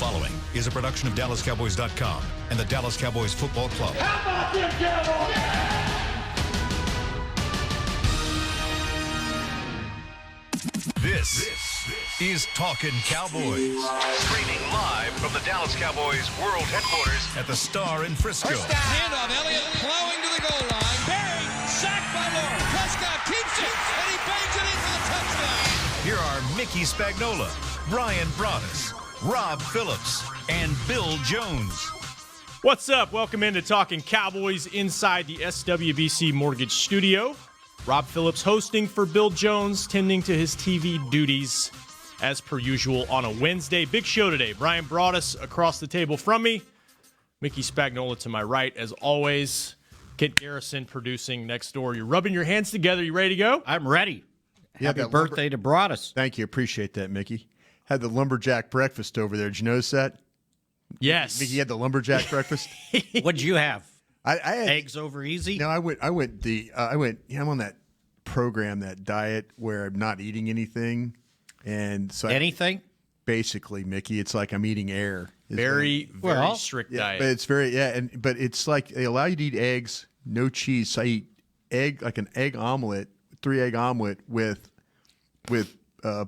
following is a production of DallasCowboys.com and the Dallas Cowboys Football Club. How about them Cowboys? This is Talkin Cowboys. Streaming live from the Dallas Cowboys World Headquarters at the Star in Frisco. Handoff, Elliott plowing to the goal line. Barry, sacked by Lawrence. Prescott keeps it, and he bangs it in for the touchdown. Here are Mickey Spagnola, Brian Broaddus, Rob Phillips, and Bill Jones. What's up? Welcome into Talkin Cowboys inside the SWBC Mortgage Studio. Rob Phillips hosting for Bill Jones, tending to his TV duties as per usual on a Wednesday. Big show today. Brian Broaddus across the table from me. Mickey Spagnola to my right, as always. Kent Garrison producing next door. You're rubbing your hands together. You ready to go? I'm ready. Happy birthday to Broaddus. Thank you. Appreciate that, Mickey. Had the lumberjack breakfast over there. Did you notice that? Yes. Mickey had the lumberjack breakfast. What'd you have? I had Eggs over easy? No, I went. I'm on that program, that diet where I'm not eating anything, and so Anything? basically, Mickey, it's like I'm eating air. Very strict diet. But it's but it's like they allow you to eat eggs, no cheese. So I eat an egg omelet, 3-egg omelet with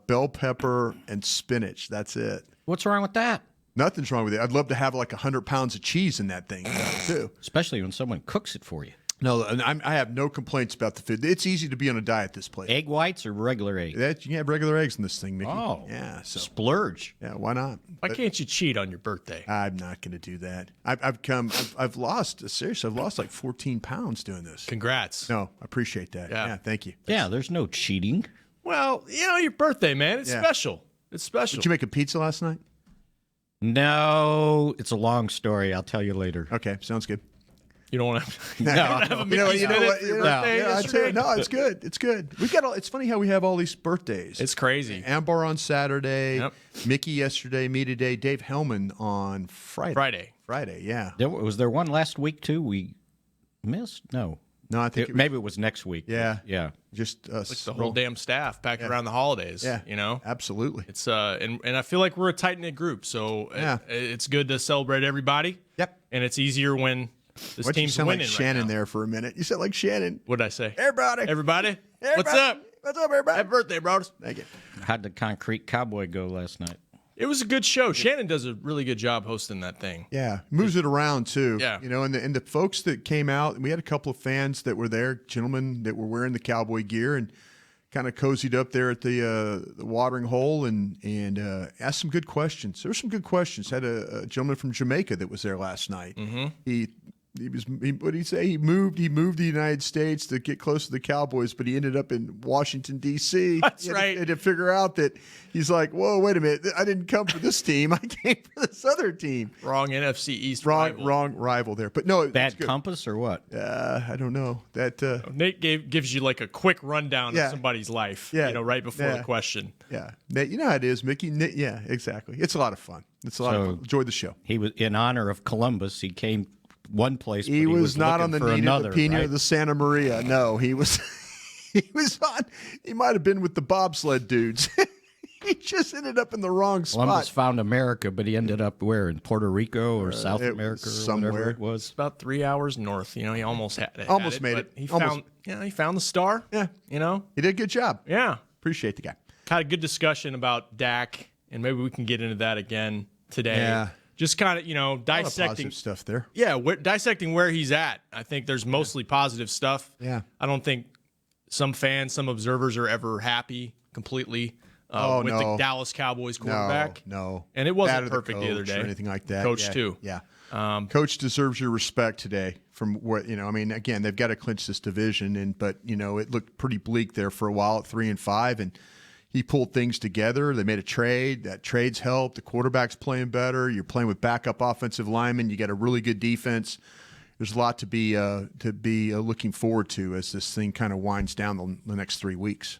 bell pepper and spinach. That's it. What's wrong with that? Nothing's wrong with it. I'd love to have like 100 pounds of cheese in that thing too. Especially when someone cooks it for you. No, I have no complaints about the food. It's easy to be on a diet this place. Egg whites or regular eggs? You can have regular eggs in this thing, Mickey. Oh. Yeah. So, Splurge. yeah, why not? Why can't you cheat on your birthday? I'm not going to do that. I've lost like 14 pounds doing this. Congrats. No, I appreciate that. Yeah. Yeah, thank you. Yeah, there's no cheating. Well, your birthday, man. It's Yeah. special. It's special. Did you make a pizza last night? No, it's a long story. I'll tell you later. Okay, sounds good. You don't want to have a You know what? birthday Yeah, yesterday? no, it's good. It's good. It's funny how we have all these birthdays. It's crazy. Ambar on Saturday, Yep. Mickey yesterday, me today, Dave Hellman on Friday. Friday, yeah. Was there one last week, too, we missed? No. No, I think Maybe it was next week. Yeah. Yeah. just Like the whole damn staff back around the holidays. Yeah, You know? absolutely. It's and I feel like we're a tight knit group, so Yeah. it's good to celebrate everybody. Yep. And it's easier when this What you team's sound winning. like Shannon right now. there for a minute? You said like Shannon. What'd I say? Everybody. Everybody? What's Everybody. up? What's up, everybody? Happy birthday, bros. Thank you. How'd the Concrete Cowboy go last night? It was a good show. Shannon does a really good job hosting that thing. Yeah, moves it around too. Yeah. You know, and the folks that came out, we had a couple of fans that were there, gentlemen that were wearing the cowboy gear and kind of cozied up there at the watering hole and asked some good questions. There were some good questions. Had a gentleman from Jamaica that was there last night. Mm-hmm. What did he say? He moved the United States to get close to the Cowboys, but he ended up in Washington, D.C. That's right. And to figure out that he's like, whoa, wait a minute. I didn't come for this team. I came for this other team. Wrong NFC East rival. Wrong rival there. But no, Bad compass or what? I don't know. That Nate gives you like a quick rundown Yeah. of somebody's life, Yeah. right before Yeah. the question. yeah. Nate, you know how it is, Mickey. Yeah, exactly. It's a lot of fun. It's a lot of fun. Enjoyed the show. He was in honor of Columbus. He came one place, but He was not looking on the for Nina, another, the Pina, right? or the Santa Maria. No, he was he was on. He might have been with the bobsled dudes. He just ended up in the wrong spot. Columbus found America, but he ended up where? In Puerto Rico or South it America or was somewhere. whatever it was. About 3 hours north. He almost had it. Almost made but it. He Almost. he found the star. Yeah. You know? He did a good job. Yeah. Appreciate the guy. Had a good discussion about Dak, and maybe we can get into that again today. Yeah. Just kind of, A lot of dissecting positive stuff there. Yeah, dissecting where he's at. I think there's mostly positive stuff. Yeah. I don't think some fans, some observers are ever happy completely with no. the Dallas Cowboys quarterback. No. And it Bad wasn't of perfect the other coach day. or anything like that. Coach, Yeah, too. Yeah. Coach deserves your respect today from what, again, they've got to clinch this division, but it looked pretty bleak there for a while at 3-5, and he pulled things together. They made a trade. That trade's helped. The quarterback's playing better. You're playing with backup offensive linemen. You got a really good defense. There's a lot to be looking forward to as this thing kind of winds down the next 3 weeks.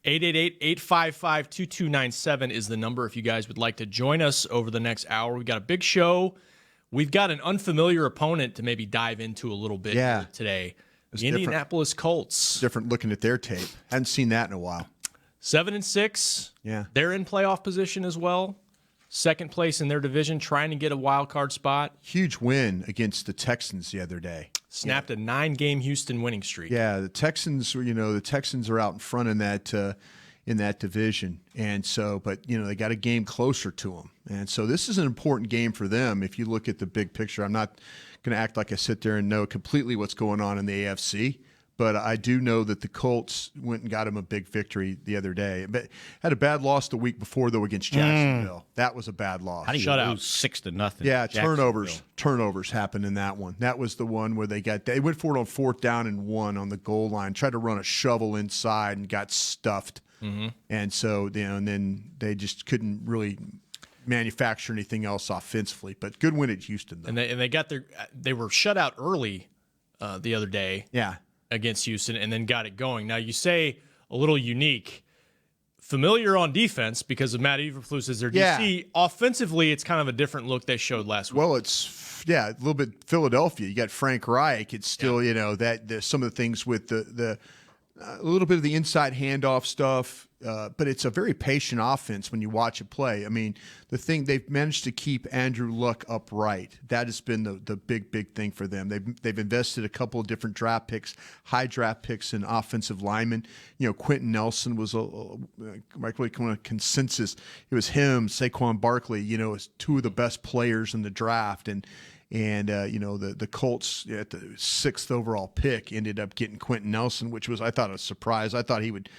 888-855-2297 is the number if you guys would like to join us over the next hour. We've got a big show. We've got an unfamiliar opponent to maybe dive into a little bit here today. The Indianapolis Colts. Different looking at their tape. Hadn't seen that in a while. 7-6. Yeah. They're in playoff position as well. second place in their division, trying to get a wild card spot. Huge win against the Texans the other day. Snapped a 9-game Houston winning streak. Yeah, the Texans are out in front in that division, and so, but they got a game closer to them, and so this is an important game for them. If you look at the big picture, I'm not going to act like I sit there and know completely what's going on in the AFC. But I do know that the Colts went and got him a big victory the other day. But had a bad loss the week before, though, against Jacksonville. That was a bad loss. How do you lose 6-0? Yeah, turnovers happened in that one. That was the one where they went for it on 4th down and 1 on the goal line, tried to run a shovel inside and got stuffed. Mm-hmm. And so, and then they just couldn't really manufacture anything else offensively. But good win at Houston, though. And they were shut out early the other day. Yeah. Against Houston, and then got it going. Now, you say a little unique, familiar on defense because of Matt Eberflus as their DC. Yeah. Offensively, it's kind of a different look they showed last week. Well, it's a little bit Philadelphia. You got Frank Reich. It's still that there's some of the things with the a little bit of the inside handoff stuff, but it's a very patient offense when you watch it play. I mean, the thing they've managed to keep Andrew Luck upright. That has been the big thing for them. They've invested a couple of different draft picks, high draft picks in offensive linemen. Quentin Nelson was really kind of consensus. It was him, Saquon Barkley. As two of the best players in the draft, and the Colts at the 6th overall pick ended up getting Quentin Nelson, which was, I thought, a surprise. I thought he would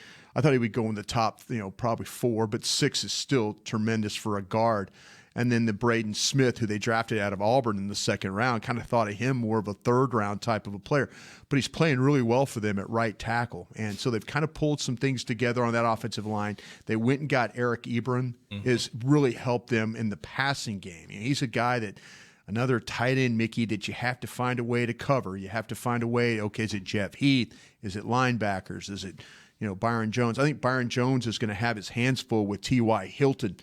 go in the top, probably 4, but 6 is still tremendous for a guard. And then the Braden Smith, who they drafted out of Auburn in the 2nd round, kind of thought of him more of a 3rd round type of a player. But he's playing really well for them at right tackle. And so they've kind of pulled some things together on that offensive line. They went and got Eric Ebron, has really helped them in the passing game. He's a guy that – another tight end, Mickey, that you have to find a way to cover. You have to find a way. Okay, is it Jeff Heath? Is it linebackers? Is it, Byron Jones? I think Byron Jones is going to have his hands full with T.Y. Hilton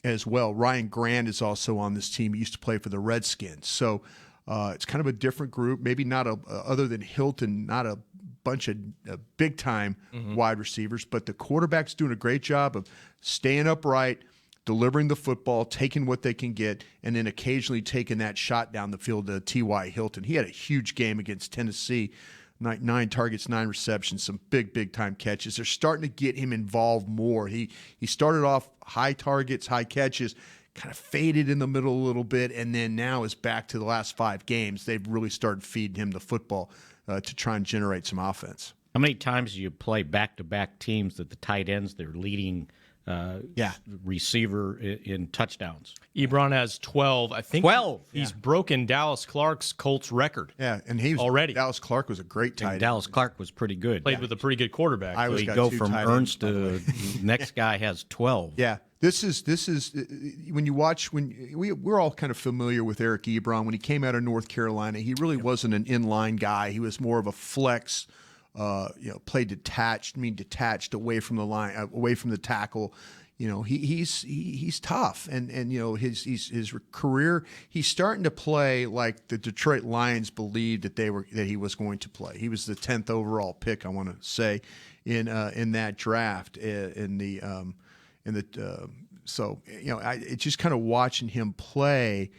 as well. Ryan Grant is also on this team. He used to play for the Redskins. So it's kind of a different group. Maybe not other than Hilton, not a bunch of big-time wide receivers, but the quarterback's doing a great job of staying upright, delivering the football, taking what they can get, and then occasionally taking that shot down the field to T.Y. Hilton. He had a huge game against Tennessee, 9 targets, 9 receptions, some big-time catches. They're starting to get him involved more. He started off high targets, high catches, kind of faded in the middle a little bit, and then now is back to the last 5 games. They've really started feeding him the football to try and generate some offense. How many times do you play back-to-back teams that the tight ends, they're leading receiver in touchdowns? Ebron has 12. I think 12. He's broken Dallas Clark's Colts record. Yeah, and he was already. Dallas Clark was a great tight end. Dallas Clark was pretty good. Played with a pretty good quarterback. So you go from Ernst to next guy has 12. Yeah. This is when you watch we're all kind of familiar with Eric Ebron when he came out of North Carolina. He really wasn't an inline guy. He was more of a flex. Played detached away from the line, away from the tackle. He's tough, and his career. He's starting to play like the Detroit Lions believed that he was going to play. He was the 10th overall pick, I want to say, in that draft. So it's just kind of watching him play.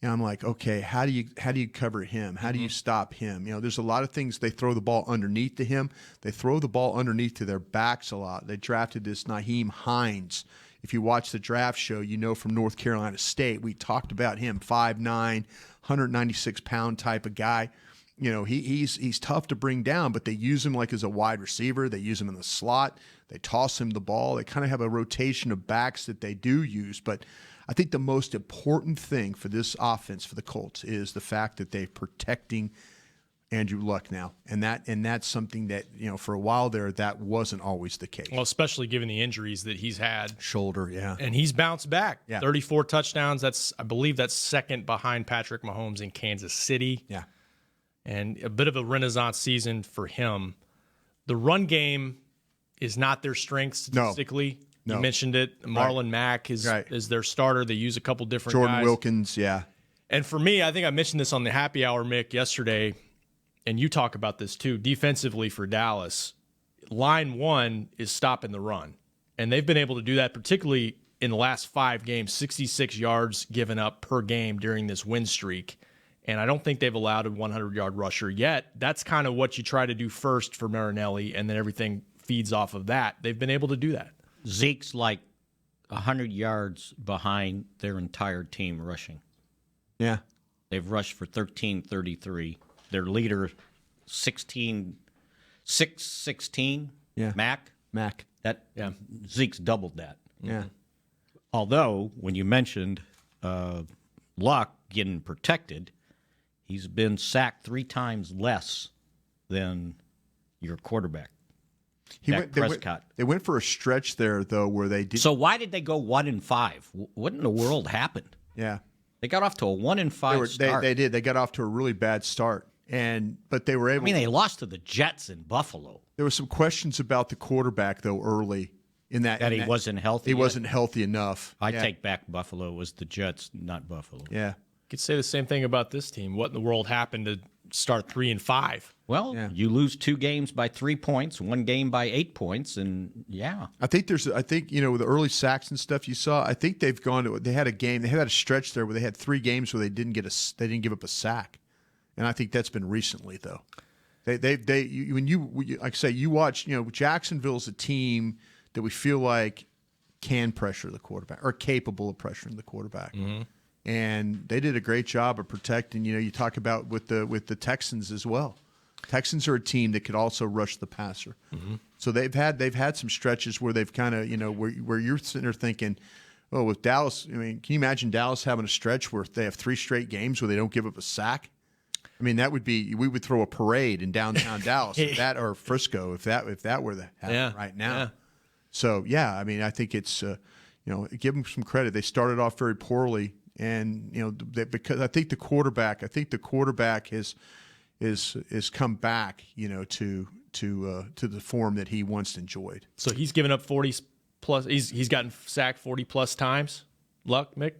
And I'm like, okay, how do you cover him? How do you stop him? There's a lot of things. They throw the ball underneath to him. They throw the ball underneath to their backs a lot. They drafted this Nyheim Hines. If you watch the draft show, from North Carolina State. We talked about him, 5'9", 196-pound type of guy. He's tough to bring down, but they use him like as a wide receiver. They use him in the slot. They toss him the ball. They kind of have a rotation of backs that they do use, but I think the most important thing for this offense for the Colts is the fact that they're protecting Andrew Luck now, and that's something that for a while there that wasn't always the case. Well, especially given the injuries that he's had, shoulder, yeah, and he's bounced back. Yeah. 34 touchdowns. I believe that's second behind Patrick Mahomes in Kansas City. Yeah, and a bit of a renaissance season for him. The run game is not their strength statistically. No. You mentioned it. Marlon Mack is their starter. They use a couple different Jordan guys. Wilkins, yeah. And for me, I think I mentioned this on the happy hour, Mick, yesterday, and you talk about this too. Defensively for Dallas, line 1 is stopping the run. And they've been able to do that, particularly in the last 5 games, 66 yards given up per game during this win streak. And I don't think they've allowed a 100-yard rusher yet. That's kind of what you try to do first for Marinelli, and then everything feeds off of that. They've been able to do that. Zeke's like 100 yards behind their entire team rushing. Yeah. They've rushed for 1333. Their leader, 616. Yeah. Mac. Zeke's doubled that. Yeah. Although, when you mentioned Luck getting protected, he's been sacked 3 times less than your quarterback. They went for a stretch there, though, where they did. So why did they go 1-5? What in the world happened? Yeah. They got off to a 1-5 start. They did. They got off to a really bad start, but they were able. I mean, they lost to the Jets in Buffalo. There were some questions about the quarterback, though, early in that. He wasn't healthy. He wasn't healthy enough. I take back Buffalo. It was the Jets, not Buffalo. Yeah. You could say the same thing about this team. What in the world happened to start 3-5? Well, you lose 2 games by 3 points, 1 game by 8 points, and I think with the early sacks and stuff you saw, I think they've gone to. They had a stretch there where they had 3 games where they didn't give up a sack, and I think that's been recently though. You watch, Jacksonville's a team that we feel like can pressure the quarterback or capable of pressuring the quarterback. Mm-hmm. And they did a great job of protecting. You talk about with the Texans as well. Texans are a team that could also rush the passer. Mm-hmm. So they've had some stretches where they've kind of where you're sitting there thinking, oh, with Dallas. I mean, can you imagine Dallas having a stretch where they have 3 straight games where they don't give up a sack? I mean, we would throw a parade in downtown Dallas or Frisco if that were to happen right now. Yeah. So I mean, I think it's give them some credit. They started off very poorly. And because I think the quarterback has come back, to the form that he once enjoyed. So he's given up 40 plus. He's gotten sacked 40 plus times. Luck, Mick?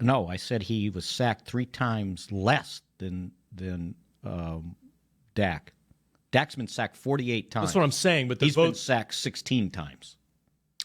No, I said he was sacked 3 times less than Dak. Dak's been sacked 48 times. That's what I'm saying. But he's been sacked 16 times.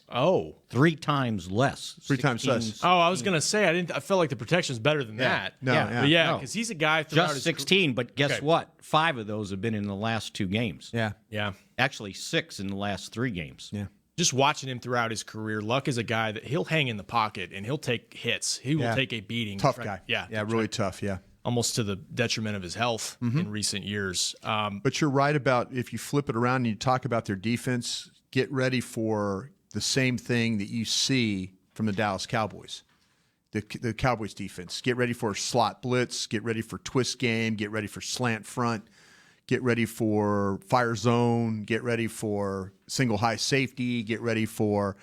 Oh, 3 times less. 3 times less. Oh, I was gonna say I felt like the protection's better than that. Because he's a guy throughout just 16. But guess what? 5 of those have been in the last 2 games. Yeah. Actually, 6 in the last 3 games. Yeah. Just watching him throughout his career, Luck is a guy that he'll hang in the pocket and he'll take hits. He will take a beating. Tough guy. Yeah. Really tough. Yeah. Almost to the detriment of his health in recent years. But you're right about if you flip it around and you talk about their defense, get ready for the same thing that you see from the Dallas Cowboys, the Cowboys defense. Get ready for slot blitz. Get ready for twist game. Get ready for slant front. Get ready for fire zone. Get ready for single high safety. Get ready for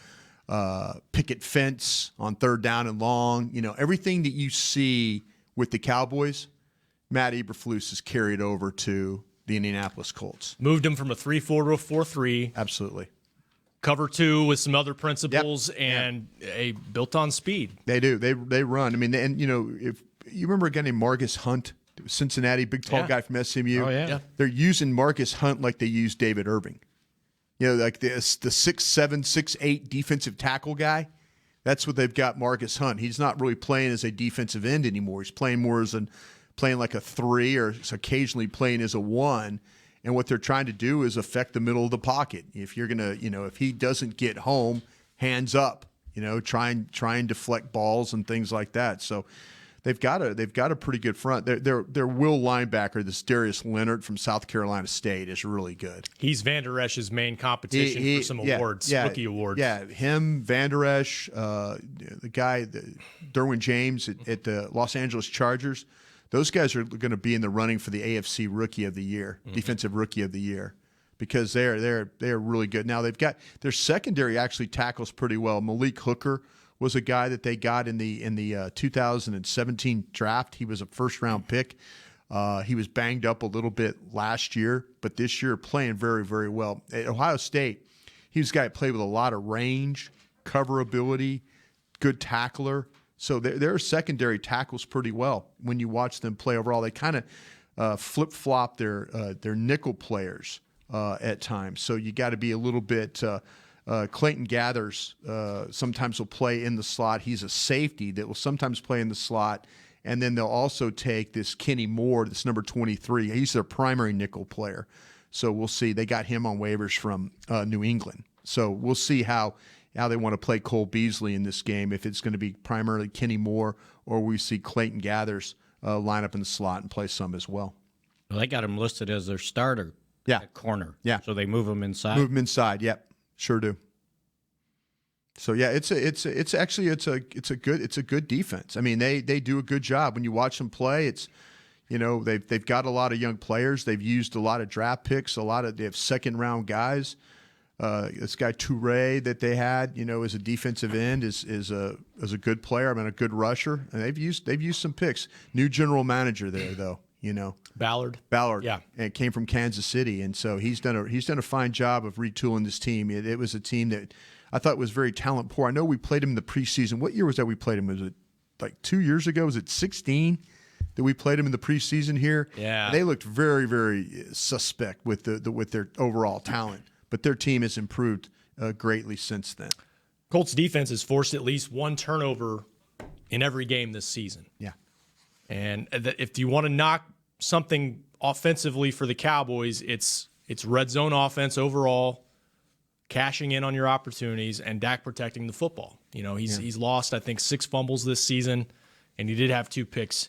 picket fence on 3rd down and long. Everything that you see with the Cowboys, Matt Eberflus has carried over to the Indianapolis Colts. Moved him from a 3-4 to a 4-3. Absolutely. Cover 2 with some other principles and built on speed. They do. They run. I mean, if you remember a guy named Marcus Hunt, Cincinnati, big tall guy from SMU. Oh yeah. They're using Marcus Hunt like they use David Irving. Like the 6'7", 6'8" defensive tackle guy. That's what they've got Marcus Hunt. He's not really playing as a defensive end anymore. He's playing more as playing like a 3 or occasionally playing as a 1. And what they're trying to do is affect the middle of the pocket. If you're gonna, if he doesn't get home, hands up. Try and deflect balls and things like that. So they've got a pretty good front. Their will linebacker, this Darius Leonard from South Carolina State, is really good. He's Van Der Esch's main competition for some awards, rookie awards. Yeah, him, Van Der Esch, the guy, Derwin James at the Los Angeles Chargers. Those guys are going to be in the running for the AFC Rookie of the Year, Defensive Rookie of the Year, because they're really good. Now they've got their secondary actually tackles pretty well. Malik Hooker was a guy that they got in the 2017 draft. He was a 1st-round pick. He was banged up a little bit last year, but this year playing very, very well. At Ohio State, he was a guy that played with a lot of range, coverability, good tackler. So their secondary tackles pretty well when you watch them play overall. They kind of flip-flop their nickel players at times. So you got to be a little bit Clayton Gathers sometimes will play in the slot. He's a safety that will sometimes play in the slot. And then they'll also take this Kenny Moore, this number 23. He's their primary nickel player. So we'll see. They got him on waivers from New England. So we'll see how they want to play Cole Beasley in this game, if it's going to be primarily Kenny Moore or we see Clayton Gathers line up in the slot and play some as well. Well, they got him listed as their starter at corner. Yeah. So they move him inside? Move him inside, yep. Sure do. So yeah, it's a good defense. I mean, they do a good job when you watch them play. It's they've got a lot of young players. They've used a lot of draft picks. They have second round guys. This guy Toure that they had, as a defensive end is a good player. I mean, a good rusher. And they've used some picks. New general manager there though. Ballard, yeah, and it came from Kansas City, and so he's done a fine job of retooling this team. It was a team that I thought was very talent poor. I know we played him in the preseason. What year was that we played him? Was it like 2 years ago? Was it 16 that we played him in the preseason here? Yeah, and they looked very, very suspect with with their overall talent, but their team has improved greatly since then. Colts defense has forced at least one turnover in every game this season. Yeah, and if you want to knock something offensively for the Cowboys, it's red zone offense overall, cashing in on your opportunities, and Dak protecting the football. He's lost, I think, 6 fumbles this season, and he did have 2 picks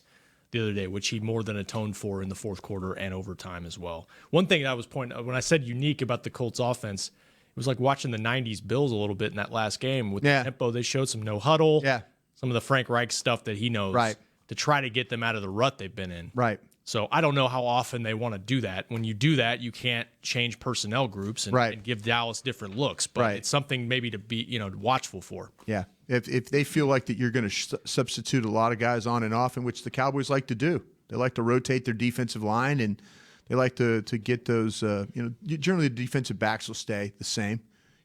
the other day, which he more than atoned for in the fourth quarter and overtime as well. One thing that I was pointing out when I said unique about the Colts offense, it was like watching the 90s Bills a little bit in that last game with the tempo. They showed some no huddle, some of the Frank Reich stuff that he knows to try to get them out of the rut they've been in. Right. So I don't know how often they want to do that. When you do that, you can't change personnel groups and give Dallas different looks. But it's something maybe to be watchful for. Yeah, if they feel like that you're going to substitute a lot of guys on and off, in which the Cowboys like to do. They like to rotate their defensive line, and they like to get those. Generally the defensive backs will stay the same.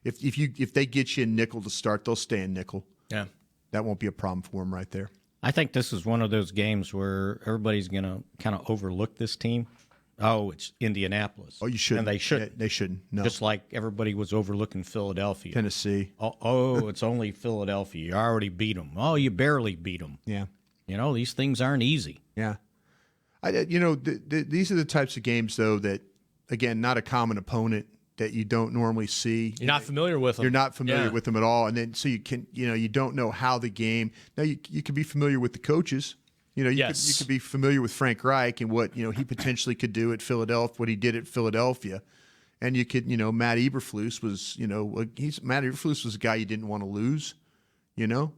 If they get you in nickel to start, they'll stay in nickel. Yeah, that won't be a problem for them right there. I think this is one of those games where everybody's going to kind of overlook this team. Oh, it's Indianapolis. Oh, you shouldn't. And they shouldn't. They shouldn't. No. Just like everybody was overlooking Philadelphia. Tennessee. Oh, it's only Philadelphia. You already beat them. Oh, you barely beat them. Yeah. These things aren't easy. Yeah. These are the types of games, though, that, again, not a common opponent that you don't normally see. You're not familiar with them. You're not familiar with them at all. And then so you can, you don't know how the game. Now you can be familiar with the coaches. You could be familiar with Frank Reich and what, he potentially could do at Philadelphia, what he did at Philadelphia. And you could, Matt Eberflus was, Matt Eberflus was a guy you didn't want to lose,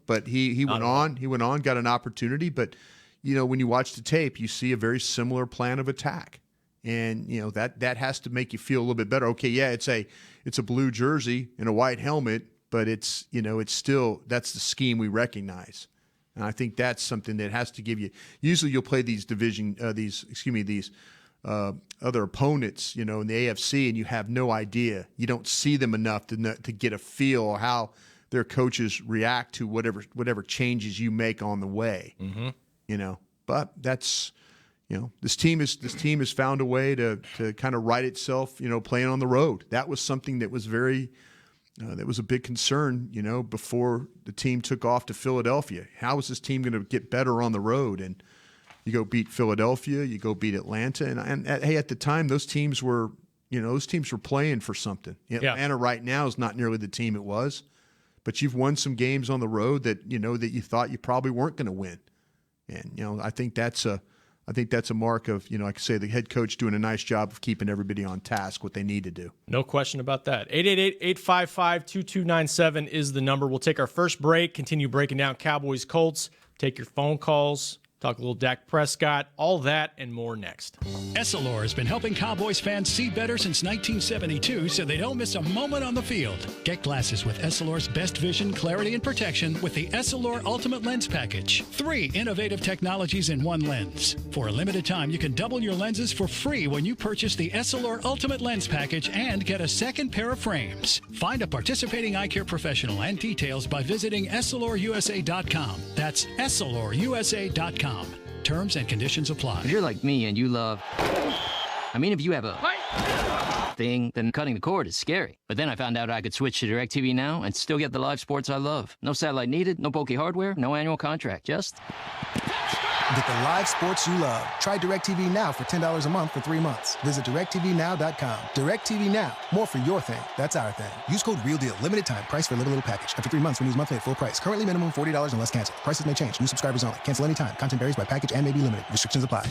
but he went on, got an opportunity. But, when you watch the tape, you see a very similar plan of attack. And that has to make you feel a little bit better. Okay, yeah, it's a blue jersey and a white helmet, but it's still, that's the scheme we recognize. And I think that's something that has to give you. Usually, you'll play these other opponents, in the AFC, and you have no idea. You don't see them enough to get a feel how their coaches react to whatever changes you make on the way. Mm-hmm. But that's. This team has found a way to kind of right itself, playing on the road. That was something that was that was a big concern, before the team took off to Philadelphia. How is this team going to get better on the road? And you go beat Philadelphia, you go beat Atlanta, and at the time those teams were playing for something. Atlanta right now is not nearly the team it was, but you've won some games on the road that that you thought you probably weren't going to win, and I think that's a mark of, like I say, the head coach doing a nice job of keeping everybody on task, what they need to do. No question about that. 888-855-2297 is the number. We'll take our first break, continue breaking down Cowboys, Colts, take your phone calls, talk a little Dak Prescott, all that and more next. Essilor has been helping Cowboys fans see better since 1972 so they don't miss a moment on the field. Get glasses with Essilor's best vision, clarity, and protection with the Essilor Ultimate Lens Package. 3 innovative technologies in one lens. For a limited time, you can double your lenses for free when you purchase the Essilor Ultimate Lens Package and get a second pair of frames. Find a participating eye care professional and details by visiting EssilorUSA.com. That's EssilorUSA.com. Terms and conditions apply. If you're like me and you love... if you have a thing, then cutting the cord is scary. But then I found out I could switch to DirecTV Now and still get the live sports I love. No satellite needed, no bulky hardware, no annual contract, just... Get the live sports you love. Try DirecTV Now for $10 a month for 3 months. Visit DirecTVNow.com. DirecTV Now. More for your thing. That's our thing. Use code REALDEAL. Limited time. Price for little package. After 3 months, renews monthly at full price. Currently minimum $40 unless canceled. Prices may change. New subscribers only. Cancel anytime. Content varies by package and may be limited. Restrictions apply.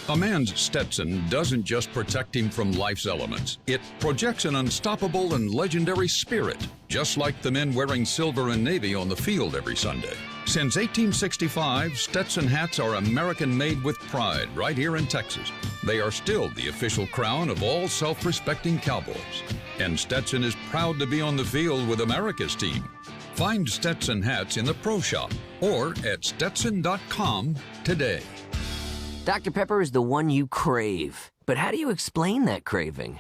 A man's Stetson doesn't just protect him from life's elements. It projects an unstoppable and legendary spirit, just like the men wearing silver and navy on the field every Sunday. Since 1865, Stetson hats are American-made with pride right here in Texas. They are still the official crown of all self-respecting cowboys. And Stetson is proud to be on the field with America's team. Find Stetson hats in the Pro Shop or at Stetson.com today. Dr. Pepper is the one you crave. But how do you explain that craving?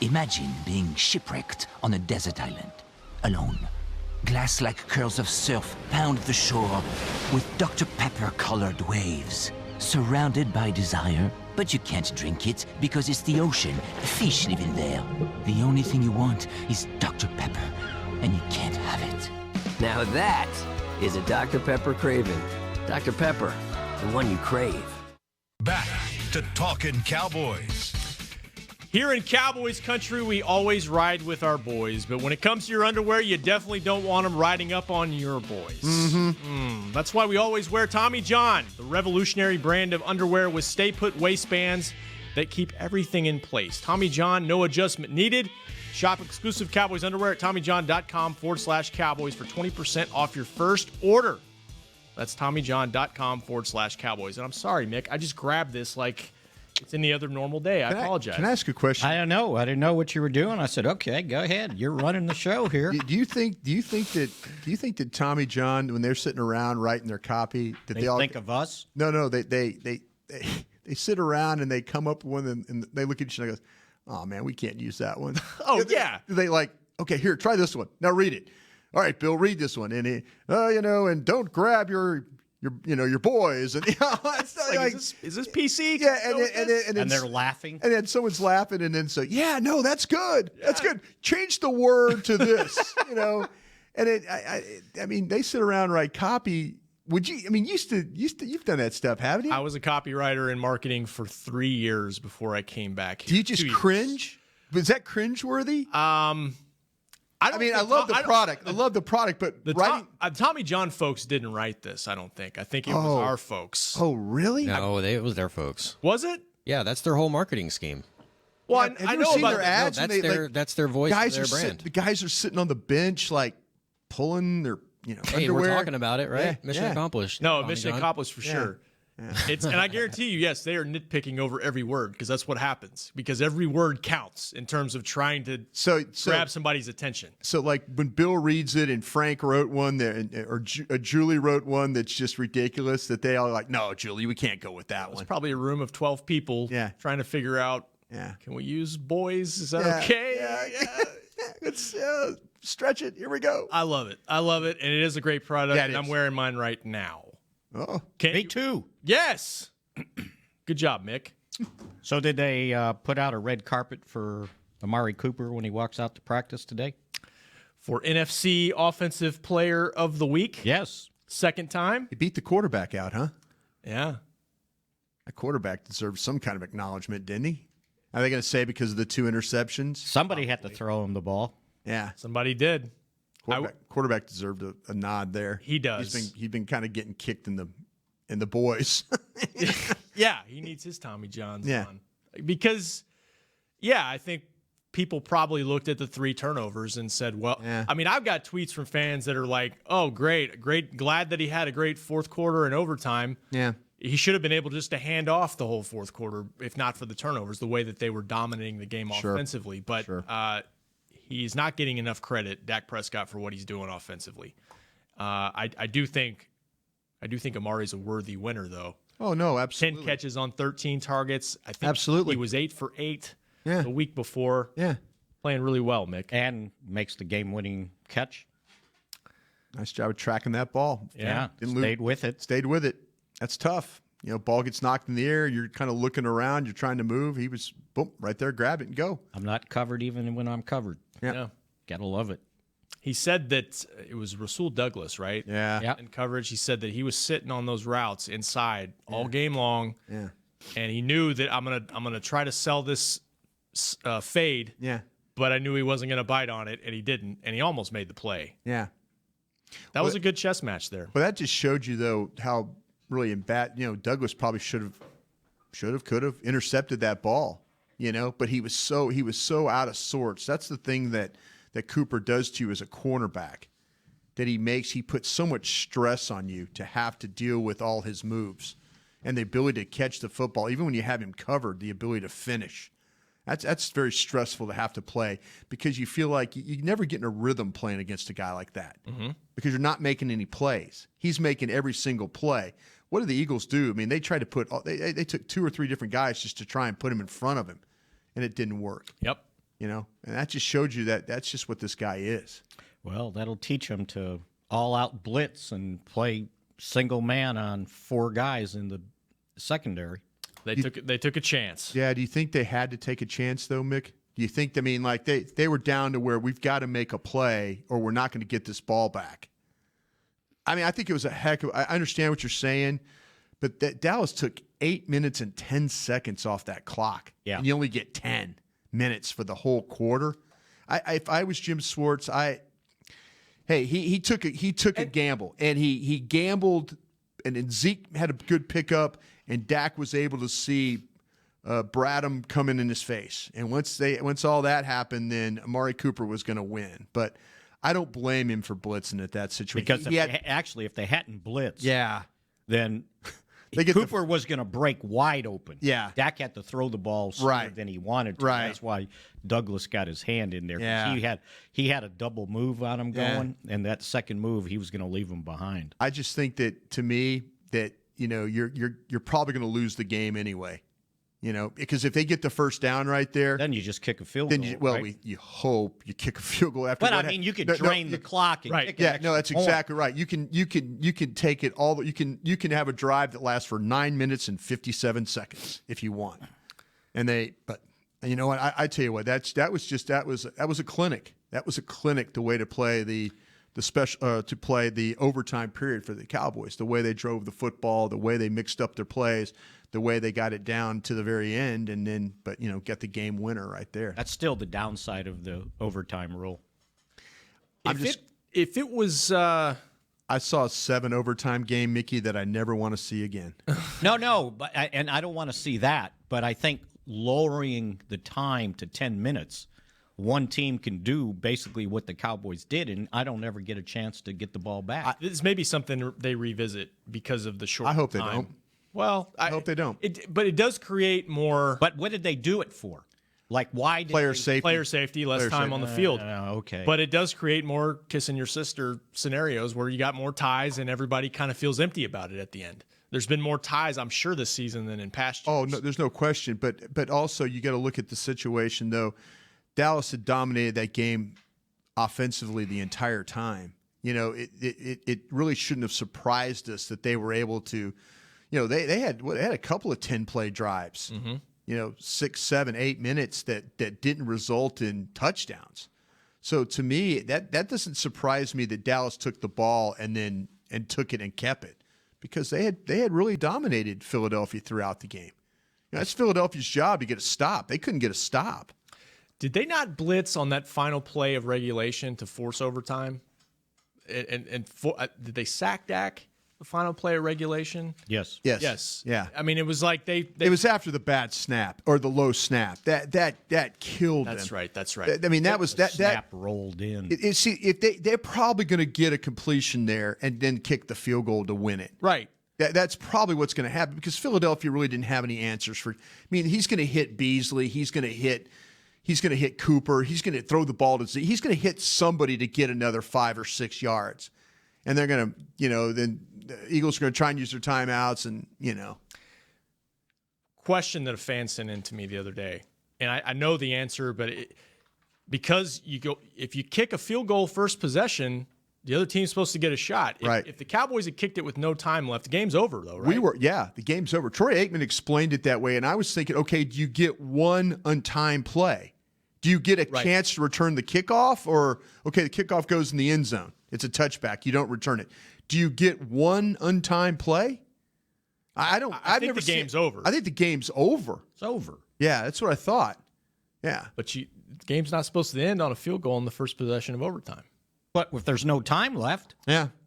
Imagine being shipwrecked on a desert island, alone. Glass-like curls of surf pound the shore with Dr. Pepper-colored waves. Surrounded by desire, but you can't drink it because it's the ocean. Fish live in there. The only thing you want is Dr. Pepper, and you can't have it. Now that is a Dr. Pepper craving. Dr. Pepper, the one you crave. Back to Talkin' Cowboys. Here in Cowboys country, we always ride with our boys, but when it comes to your underwear, you definitely don't want them riding up on your boys. That's why we always wear Tommy John, the revolutionary brand of underwear with stay-put waistbands that keep everything in place. Tommy John, no adjustment needed. Shop exclusive Cowboys underwear at TommyJohn.com/Cowboys for 20% off your first order. That's TommyJohn.com/Cowboys. And I'm sorry, Mick, I just grabbed this like it's any other normal day. I apologize. Can I ask a question? I don't know. I didn't know what you were doing. I said, "Okay, go ahead. You're running the show here." Do you think that Tommy John, when they're sitting around writing their copy, that they all think of us? No. They sit around and they come up with one and they look at each other and goes, "Oh man, we can't use that one." Yeah. They like, okay, here, try this one. Now read it. All right, Bill, read this one. And and don't grab your boys. And it's like, is this PC? Yeah, and they're laughing. And then someone's laughing, and then yeah, no, that's good. Yeah. That's good. Change the word to this, And I mean, they sit around and write copy. Would you? I mean, you've done that stuff, haven't you? I was a copywriter in marketing for 3 years before I came back here. Do you just cringe? Was that cringeworthy? I love the product. I love the product, but writing... Tommy John folks didn't write this, I don't think. I think it was our folks. Oh, really? No, it was their folks. Was it? Yeah, that's their whole marketing scheme. Well, have I you know seen about their ads. No, that's their voice of their brand. The guys are sitting on the bench, like pulling their Hey, underwear. we're talking about it, right? Yeah, Mission accomplished. No, Tommy mission John. accomplished for sure. Yeah. And I guarantee you, yes, they are nitpicking over every word because that's what happens. Because every word counts in terms of trying to grab somebody's attention. So, like when Bill reads it and Frank wrote one or Julie wrote one that's just ridiculous, that they all are like, "No, Julie, we can't go with that one." It's probably a room of 12 people trying to figure out, can we use boys? Is that okay? Yeah. Let's stretch it. Here we go. I love it. And it is a great product. Yeah, and I'm wearing mine right now. Oh, me too. Yes. Good job, Mick. So did they put out a red carpet for Amari Cooper when he walks out to practice today? For NFC Offensive Player of the Week? Yes. Second time? He beat the quarterback out, huh? Yeah. That quarterback deserves some kind of acknowledgement, didn't he? Are they going to say because of the 2 interceptions? Somebody had to throw him the ball. Yeah. Somebody did. Quarterback deserved a nod there. He does. He's been kind of getting kicked in the boys. Yeah, he needs his Tommy Johns on. Because, I think people probably looked at the 3 turnovers and said, well, I mean, I've got tweets from fans that are like, oh, great, glad that he had a great fourth quarter and overtime. Yeah. He should have been able just to hand off the whole fourth quarter, if not for the turnovers, the way that they were dominating the game offensively. But he's not getting enough credit, Dak Prescott, for what he's doing offensively. I do think Amari's a worthy winner, though. Oh, no, absolutely. 10 catches on 13 targets. I think absolutely. He was 8 for 8 the week before. Yeah. Playing really well, Mick. And makes the game-winning catch. Nice job of tracking that ball. Yeah. Stayed with it. Stayed with it. That's tough. ball gets knocked in the air. You're kind of looking around. You're trying to move. He was, boom, right there, grab it and go. I'm not covered even when I'm covered. Yeah. Gotta love it. He said that it was Rasul Douglas, right? Yeah. In coverage, he said that he was sitting on those routes inside all game long. Yeah. And he knew that I'm gonna try to sell this fade. Yeah. But I knew he wasn't gonna bite on it, and he didn't, and he almost made the play. Yeah. That was a good chess match there. Well, that just showed you though how really in bat. Douglas probably could have intercepted that ball. But he was so out of sorts. That's the thing that Cooper does to you as a cornerback, that he puts so much stress on you to have to deal with all his moves and the ability to catch the football, even when you have him covered, the ability to finish. That's very stressful to have to play because you feel like you never get in a rhythm playing against a guy like that because you're not making any plays. He's making every single play. What do the Eagles do? I mean, they tried to they took 2 or 3 different guys just to try and put him in front of him, and it didn't work. Yep. And that just showed you that that's just what this guy is. Well, that'll teach him to all-out blitz and play single man on 4 guys in the secondary. They took a chance. Yeah. Do you think they had to take a chance though, Mick? Do you think? I mean, like they were down to where we've got to make a play or we're not going to get this ball back. I mean, I think it was I understand what you're saying, but that Dallas took 8 minutes and 10 seconds off that clock. Yeah. And you only get 10 minutes for the whole quarter. If I was Jim Schwartz, he took a gamble, and he gambled, and then Zeke had a good pickup, and Dak was able to see Bradham coming in his face. And once all that happened, then Amari Cooper was going to win. But I don't blame him for blitzing at that situation. Because if they hadn't blitzed, then Cooper was going to break wide open. Yeah. Dak had to throw the ball sooner than he wanted to. Right. That's why Douglas got his hand in there. Yeah. He had a double move on him going, and that second move, he was going to leave him behind. I just think that, to me, that you're probably going to lose the game anyway. Because if they get the first down right there, then you just kick a field goal. Right? You hope you kick a field goal after. But I mean, you can drain the clock and kick it. No, that's exactly right. You can take it all. You can have a drive that lasts for 9 minutes and 57 seconds if you want. But you know what? I tell you what, that was a clinic. That was a clinic, the way to play the overtime period for the Cowboys. The way they drove the football, the way they mixed up their plays, the way they got it down to the very end, and then get the game winner right there. That's still the downside of the overtime rule. If it was, I saw a 7 overtime game, Mickey, that I never want to see again. No, but I don't want to see that. But I think lowering the time to 10 minutes, one team can do basically what the Cowboys did, and I don't ever get a chance to get the ball back. This may be something they revisit because of the short time. I hope they don't. Well, I hope they don't. But it does create more. But what did they do it for? Like, why did player safety, less time on the field. Okay. But it does create more kissing your sister scenarios where you got more ties and everybody kind of feels empty about it at the end. There's been more ties, I'm sure, this season than in past years. Oh, no, there's no question. But also you got to look at the situation, though. Dallas had dominated that game offensively the entire time. It really shouldn't have surprised us that they were able to. They had a couple of 10-play drives. 6, 7, 8 minutes that didn't result in touchdowns. So to me, that doesn't surprise me that Dallas took the ball and took it and kept it, because they had really dominated Philadelphia throughout the game. That's Philadelphia's job to get a stop. They couldn't get a stop. Did they not blitz on that final play of regulation to force overtime? Did they sack Dak? The final play of regulation? Yes. Yeah. I mean, it was like they it was after the bad snap or the low snap. That killed them. That's right. I mean, that snap rolled in. If they're probably going to get a completion there and then kick the field goal to win it. Right. That's probably what's going to happen, because Philadelphia really didn't have any answers for. I mean, he's going to hit Beasley. He's going to hit Cooper. He's going to throw the ball to Z. He's going to hit somebody to get another 5 or 6 yards. And they're going to, then the Eagles are going to try and use their timeouts and. Question that a fan sent in to me the other day, and I know the answer, but because if you kick a field goal first possession, The other team's supposed to get a shot. Right. If the Cowboys had kicked it with no time left, the game's over, though, right? The game's over. Troy Aikman explained it that way, and I was thinking, okay, do you get one untimed play? Do you get a chance to return the kickoff? Or, okay, the kickoff goes in the end zone. It's a touchback. You don't return it. Do you get one untimed play? I think the game's over. I think the game's over. It's over. Yeah, that's what I thought. Yeah. But the game's not supposed to end on a field goal in the first possession of overtime. But if there's no time left,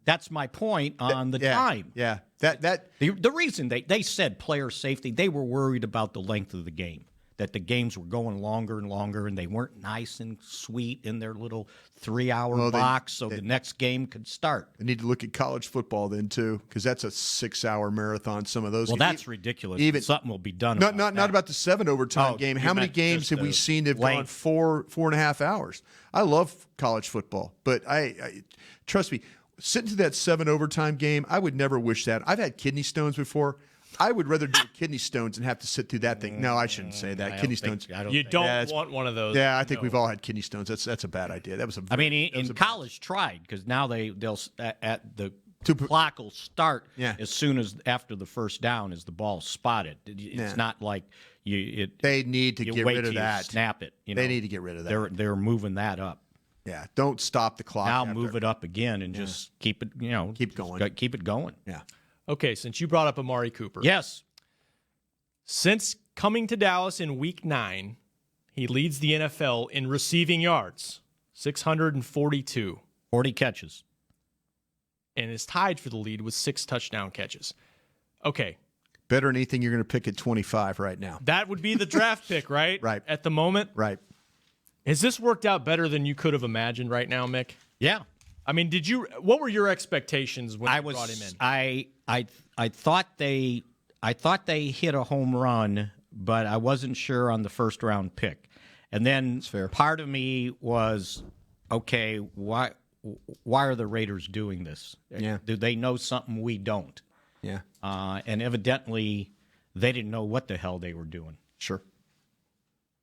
that's my point on the time. Yeah. The reason they said player safety, they were worried about the length of the game, that the games were going longer and longer, and they weren't nice and sweet in their little 3-hour box, so the next game could start. They need to look at college football then too, because that's a 6-hour marathon. Some of those. Well, that's ridiculous. Even something will be done. Not about the 7 overtime game. How many games have we seen that have gone 4.5 hours? I love college football, but I trust me, sitting to that 7 overtime game, I would never wish that. I've had kidney stones before. I would rather do kidney stones and have to sit through that thing. No, I shouldn't say that. Kidney stones. You don't want one of those. Yeah, I think we've all had kidney stones. That's a bad idea. In college tried, because now they'll at the clock will start as soon as after the first down as the ball's spotted. It's not like they need to get rid of that. Snap it. They need to get rid of that. They're moving that up. Yeah, don't stop the clock. Now move it up again and just keep it. Keep going. Keep it going. Yeah. Okay, since you brought up Amari Cooper. Yes. Since coming to Dallas in Week 9, he leads the NFL in receiving yards, 642. 40 catches. And is tied for the lead with 6 touchdown catches. Okay. Better than anything you're going to pick at 25 right now. That would be the draft pick, right? Right. At the moment? Right. Has this worked out better than you could have imagined right now, Mick? Yeah. I mean, what were your expectations when you brought him in? I thought they hit a home run, but I wasn't sure on the first round pick. And then part of me was, okay, why are the Raiders doing this? Yeah. Do they know something we don't? Yeah. And evidently they didn't know what the hell they were doing. Sure.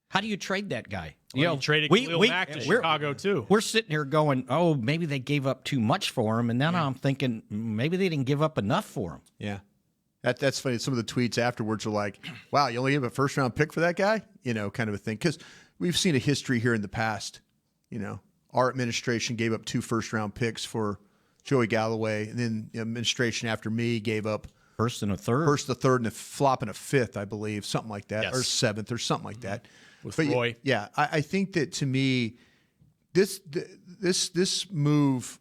How do you trade that guy? You traded Khalil Mack to Chicago, too. We're sitting here going, oh, maybe they gave up too much for him. And then I'm thinking, maybe they didn't give up enough for him. Yeah. That's funny. Some of the tweets afterwards are like, wow, you only gave a first-round pick for that guy? Kind of a thing. Because we've seen a history here in the past. Our administration gave up 2 first-round picks for Joey Galloway. And then the administration after me gave up first and a third, and a flop and a 5th, I believe, something like that, or 7th or something like that. With Roy. Yeah, I think that to me, this move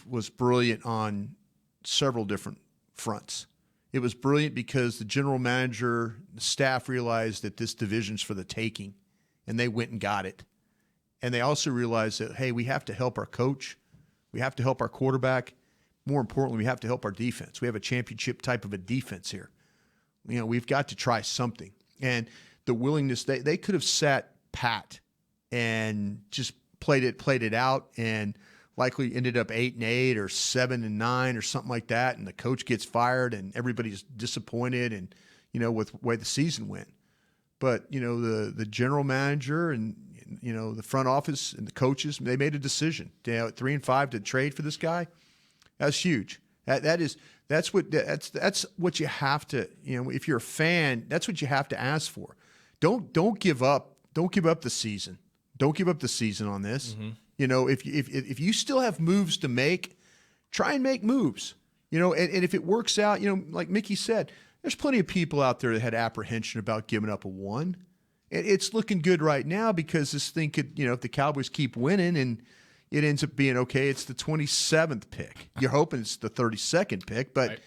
was brilliant on several different fronts. It was brilliant because the general manager, the staff realized that this division's for the taking, and they went and got it. And they also realized that, hey, we have to help our coach, we have to help our quarterback. More importantly, we have to help our defense. We have a championship type of a defense here. We've got to try something. And the willingness, they could have sat pat and just played it out and likely ended up 8-8 or 7-9 or something like that. And the coach gets fired and everybody's disappointed and, with the way the season went. But, the general manager and, the front office and the coaches, they made a decision at 3-5 to trade for this guy. That's huge. That's what you have to, if you're a fan, that's what you have to ask for. Don't give up. Don't give up the season. Don't give up the season on this. Mm-hmm. If you still have moves to make, try and make moves. And if it works out, like Mickey said, there's plenty of people out there that had apprehension about giving up a 1. It's looking good right now because this thing could, if the Cowboys keep winning and it ends up being okay, it's the 27th pick. You're hoping it's the 32nd pick, but. Right.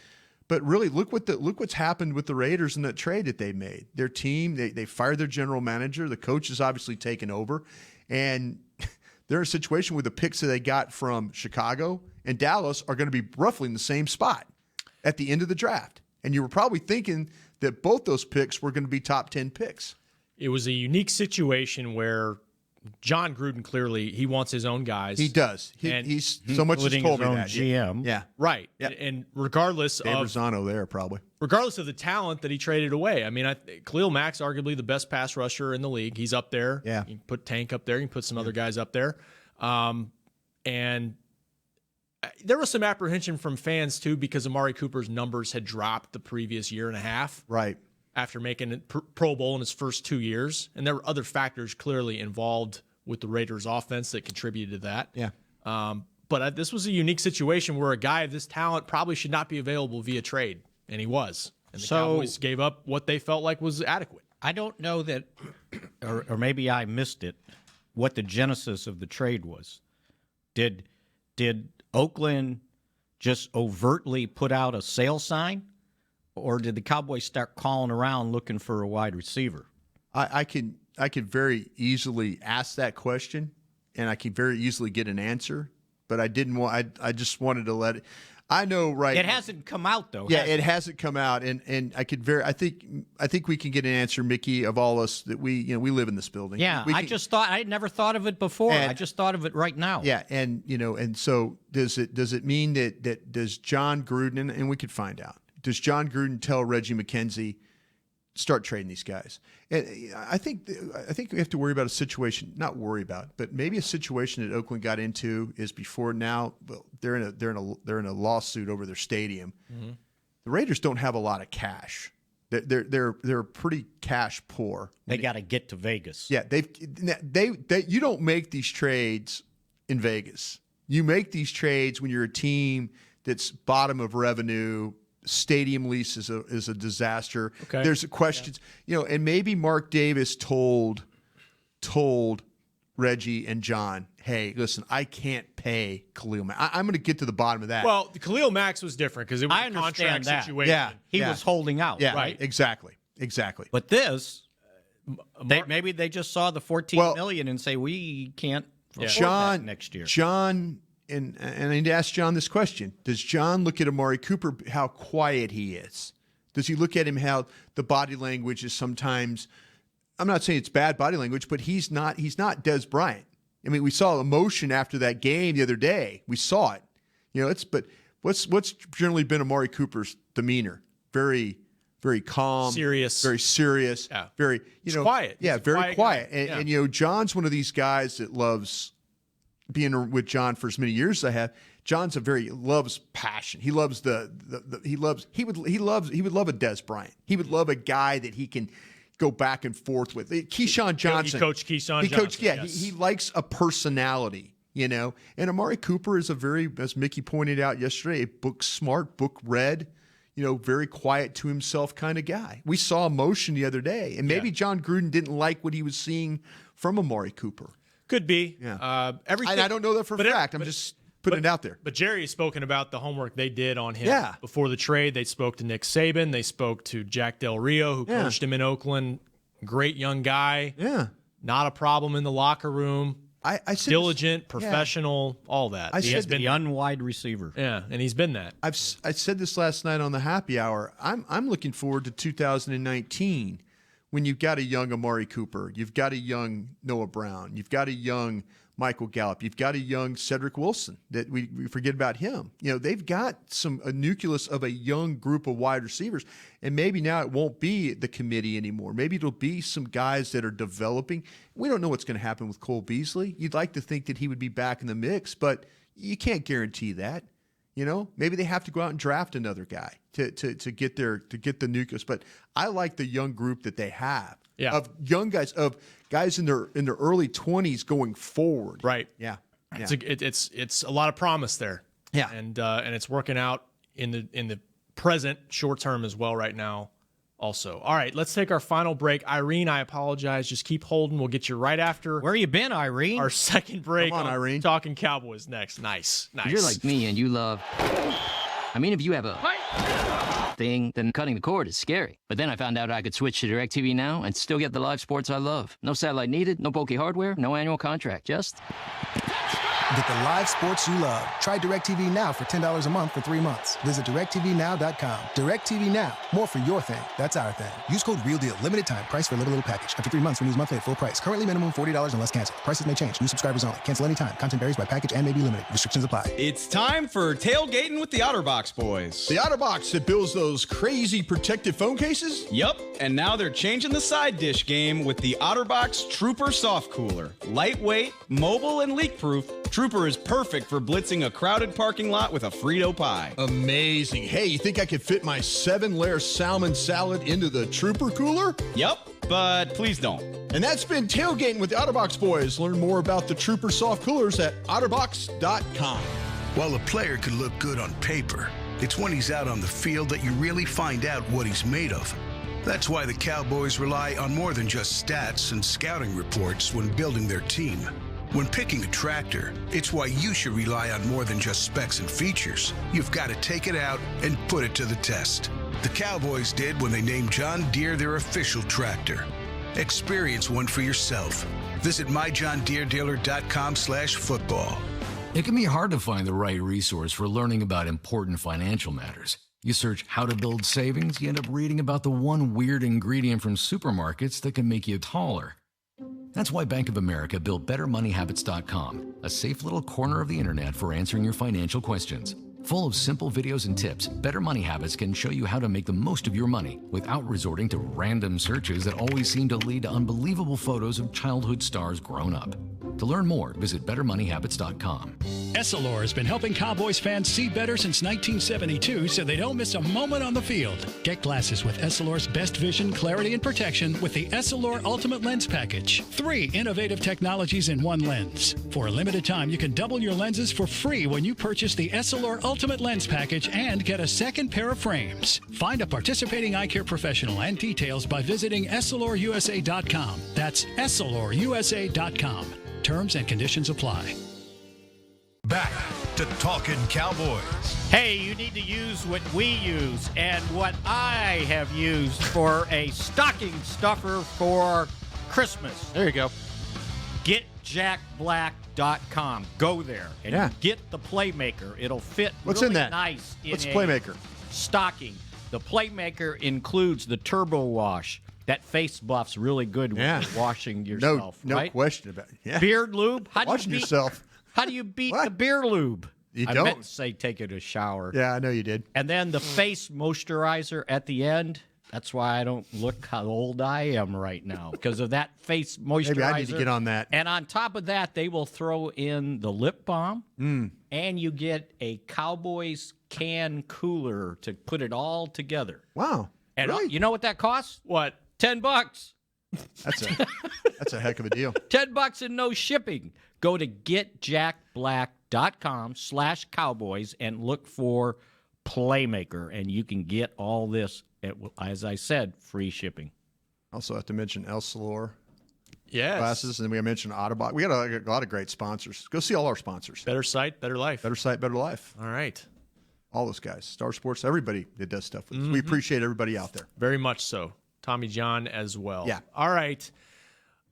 But really, look what's happened with the Raiders in that trade that they made. Their team, they fired their general manager. The coach has obviously taken over. And they're in a situation where the picks that they got from Chicago and Dallas are going to be roughly in the same spot at the end of the draft. And you were probably thinking that both those picks were going to be top 10 picks. It was a unique situation where John Gruden, clearly, he wants his own guys. He does. He's so much has told me that. GM. Yeah. Right. Yeah. And regardless Dave Rosano there, probably. Regardless of the talent that he traded away. I mean, Khalil Mack's arguably the best pass rusher in the league. He's up there. Yeah. You can put Tank up there. You can put some other guys up there. And There was some apprehension from fans, too, because Amari Cooper's numbers had dropped the previous year and a half. Right. After making a Pro Bowl in his first 2 years. And there were other factors clearly involved with the Raiders' offense that contributed to that. Yeah. But this was a unique situation where a guy of this talent probably should not be available via trade, and he was. And the Cowboys gave up what they felt like was adequate. I don't know that, or maybe I missed it, what the genesis of the trade was. Did Oakland just overtly put out a sale sign, or did the Cowboys start calling around looking for a wide receiver? I could very easily ask that question, and I could very easily get an answer, but I didn't want. I just wanted to let it. I know, right? It hasn't come out though. Yeah, it hasn't come out, and I could I think we can get an answer, Mickey, of all us that we live in this building. Yeah, I never thought of it before. I just thought of it right now. Yeah, and so does it mean that does John Gruden, and we could find out, does John Gruden tell Reggie McKenzie, start trading these guys? And I think we have to worry about a situation, not worry about, but maybe a situation that Oakland got into is before now. Well, they're in a lawsuit over their stadium. Mm-hmm. The Raiders don't have a lot of cash. They're pretty cash poor. They got to get to Vegas. Yeah, they you don't make these trades in Vegas. You make these trades when you're a team that's bottom of revenue. Stadium lease is a disaster. Okay. There's questions, and maybe Mark Davis told Reggie and John, hey, listen, I can't pay Khalil Mack. I'm going to get to the bottom of that. Well, Khalil Mack's was different because it was a contract situation. Yeah, he was holding out. Yeah, right. Exactly. But this, maybe they just saw the $14 million and say we can't afford that next year. John. And I need to ask John this question. Does John look at Amari Cooper, how quiet he is? Does he look at him how the body language is sometimes, I'm not saying it's bad body language, but he's not Des Bryant. I mean, we saw emotion after that game the other day. We saw it. But what's generally been Amari Cooper's demeanor? Very, very calm. Serious. Very serious. Yeah. Very, quiet. Yeah, very quiet. And John's one of these guys that loves being with John for as many years as I have. John's loves passion. He loves he would love a Des Bryant. He would love a guy that he can go back and forth with. Keyshawn Johnson. He coached Keyshawn Johnson. Yes. He likes a personality, And Amari Cooper is a very, as Mickey pointed out yesterday, a book smart, book read, very quiet to himself kind of guy. We saw emotion the other day, and maybe John Gruden didn't like what he was seeing from Amari Cooper. Could be. Yeah. Everything. I don't know that for a fact. I'm just putting it out there. But Jerry has spoken about the homework they did on him before the trade. They spoke to Nick Saban. They spoke to Jack Del Rio, who coached him in Oakland. Great young guy. Yeah. Not a problem in the locker room. I said diligent, professional, all that. He has been the unwide receiver. Yeah, and he's been that. I said this last night on the happy hour. I'm looking forward to 2019. When you've got a young Amari Cooper, you've got a young Noah Brown, you've got a young Michael Gallup, you've got a young Cedric Wilson, that we forget about him. They've got a nucleus of a young group of wide receivers, and maybe now it won't be the committee anymore. Maybe it'll be some guys that are developing. We don't know what's going to happen with Cole Beasley. You'd like to think that he would be back in the mix, but you can't guarantee that. Maybe they have to go out and draft another guy to get the nucleus. But I like the young group that they have of young guys, of guys in their early 20s going forward. Right. Yeah. It's a lot of promise there. Yeah. And it's working out in the present short term as well right now. Also. All right, let's take our final break. Irene, I apologize. Just keep holding. We'll get you right after. Where you been, Irene? Our second break. Come on, Irene. Talking Cowboys next. Nice. You're like me and you love... if you have a thing, then cutting the cord is scary. But then I found out I could switch to DirecTV Now and still get the live sports I love. No satellite needed, no bulky hardware, no annual contract, just... Get the live sports you love. Try DirecTV Now for $10 a month for 3 months. Visit DirecTVNow.com. DirecTV Now. More for your thing. That's our thing. Use code REALDEAL. Limited time. Price for a little package. After 3 months, renews monthly at full price. Currently minimum $40 unless canceled. Prices may change. New subscribers only. Cancel anytime. Content varies by package and may be limited. Restrictions apply. It's time for tailgating with the OtterBox boys. The OtterBox that builds those crazy protective phone cases? Yup, and now they're changing the side dish game with the OtterBox Trooper Soft Cooler. Lightweight, mobile, and leak-proof, Trooper is perfect for blitzing a crowded parking lot with a Frito pie. Amazing. Hey, you think I could fit my 7-layer salmon salad into the Trooper cooler? Yup, but please don't. And that's been Tailgating with the OtterBox Boys. Learn more about the Trooper soft coolers at otterbox.com. While a player could look good on paper, it's when he's out on the field that you really find out what he's made of. That's why the Cowboys rely on more than just stats and scouting reports when building their team. When picking a tractor, it's why you should rely on more than just specs and features. You've got to take it out and put it to the test. The Cowboys did when they named John Deere their official tractor. Experience one for yourself. Visit myjohndeeredealer.com/football. It can be hard to find the right resource for learning about important financial matters. You search how to build savings, you end up reading about the one weird ingredient from supermarkets that can make you taller. That's why Bank of America built BetterMoneyHabits.com, a safe little corner of the internet for answering your financial questions. Full of simple videos and tips, Better Money Habits can show you how to make the most of your money without resorting to random searches that always seem to lead to unbelievable photos of childhood stars grown up. To learn more, visit BetterMoneyHabits.com. Essilor has been helping Cowboys fans see better since 1972 so they don't miss a moment on the field. Get glasses with Essilor's best vision, clarity, and protection with the Essilor Ultimate Lens Package. 3 innovative technologies in one lens. For a limited time, you can double your lenses for free when you purchase the Essilor Ultimate Lens Package and get a second pair of frames. Find a participating eye care professional and details by visiting EssilorUSA.com. That's EssilorUSA.com. Terms and conditions apply. Back to Talkin' Cowboys. Hey, you need to use what we use and what I have used for a stocking stuffer for Christmas. There you go. GetJackBlack.com. Go there and get the Playmaker. It'll fit What's really in that? nice in What's a Playmaker? stocking. The Playmaker includes the Turbo Wash. That face buff's really good when you're washing yourself. No right? question about it. Yeah. Beard lube. Washing yourself. How do you beat the beer lube? You I don't. meant to say take it a shower. Yeah, I know you did. And then the face moisturizer at the end. That's why I don't look how old I am right now, because of that face moisturizer. Maybe I need to get on that. And on top of that, they will throw in the lip balm, and you get a Cowboys can cooler to put it all together. Wow. And really? you know what that costs? What? $10. That's a heck of a deal. $10 and no shipping. Go to getjackblack.com/cowboys and look for Playmaker, and you can get all this at, as I said, free shipping. Also have to mention Essilor Yes. glasses, and we mentioned Otterbox. We got a lot of great sponsors. Go see all our sponsors. Better sight, better life. Better sight, better life. All right. All those guys. Star Sports, everybody that does stuff with us. We appreciate everybody out there. Very much so. Tommy John as well. Yeah. All right.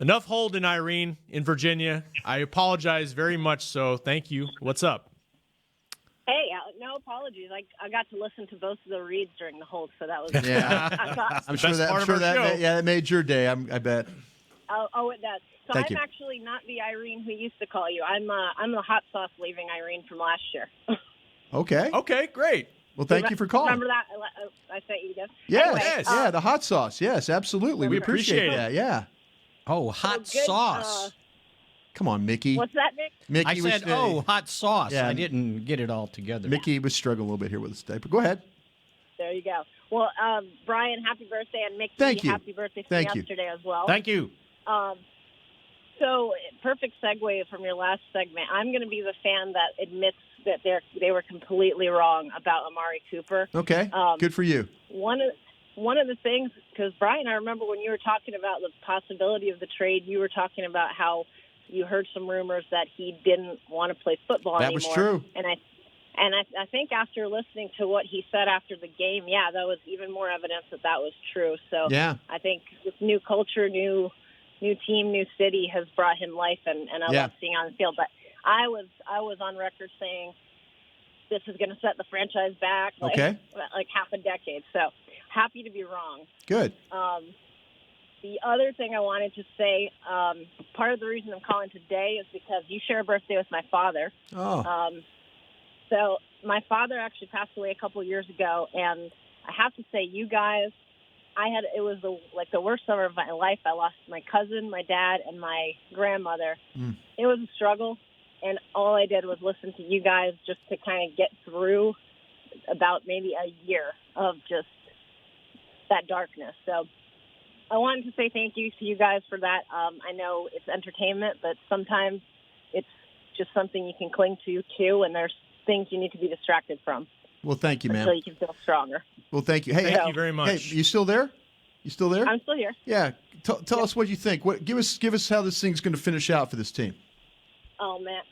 Enough holding, Irene, in Virginia. I apologize very much so. Thank you. What's up? Hey, no apologies. I got to listen to both of the reads during the hold, so that was I'm sure that made your day. I bet. Oh, it does. So Thank I'm you. actually not the Irene who used to call you. I'm the hot sauce leaving Irene from last year. Okay. Okay, great. Well, thank you for calling. Remember that? I sent you guys. Yes. Anyway, the hot sauce. Yes, absolutely. We appreciate that. Yeah. Oh, hot sauce. Come on, Mickey. What's that, Nick? Mickey I said, hot sauce. Yeah. I didn't get it all together. Mickey was struggling a little bit here with his diaper. Go ahead. There you go. Well, Brian, happy birthday, and Mickey, Thank you. happy birthday from Thank you. yesterday as well. Thank you. So, perfect segue from your last segment. I'm going to be the fan that admits that they were completely wrong about Amari Cooper. Okay. Good for you. One of the things, because Brian, I remember when you were talking about the possibility of the trade, you were talking about how you heard some rumors that he didn't want to play football That anymore. was true. And I think after listening to what he said after the game, that was even more evidence that was true. So Yeah. I think this new culture, new team, new city has brought him life, and I love seeing on the field. But I was on record saying this is going to set the franchise back like half a decade. So happy to be wrong. Good. The other thing I wanted to say, part of the reason I'm calling today is because you share a birthday with my father. Oh. So my father actually passed away a couple of years ago, and I have to say, you guys, it was the worst summer of my life. I lost my cousin, my dad, and my grandmother. It was a struggle. and all I did was listen to you guys just to kind of get through about maybe a year of just that darkness. So I wanted to say thank you to you guys for that. I know it's entertainment, but sometimes it's just something you can cling to too, and there's things you need to be distracted from. Well, thank you, man. Until you can feel stronger. Well, thank you. Hey, Thank you very much. Hey, you still there? You still there? I'm still here. Yeah. Tell us what you think. Give us how this thing's going to finish out for this team. Oh man.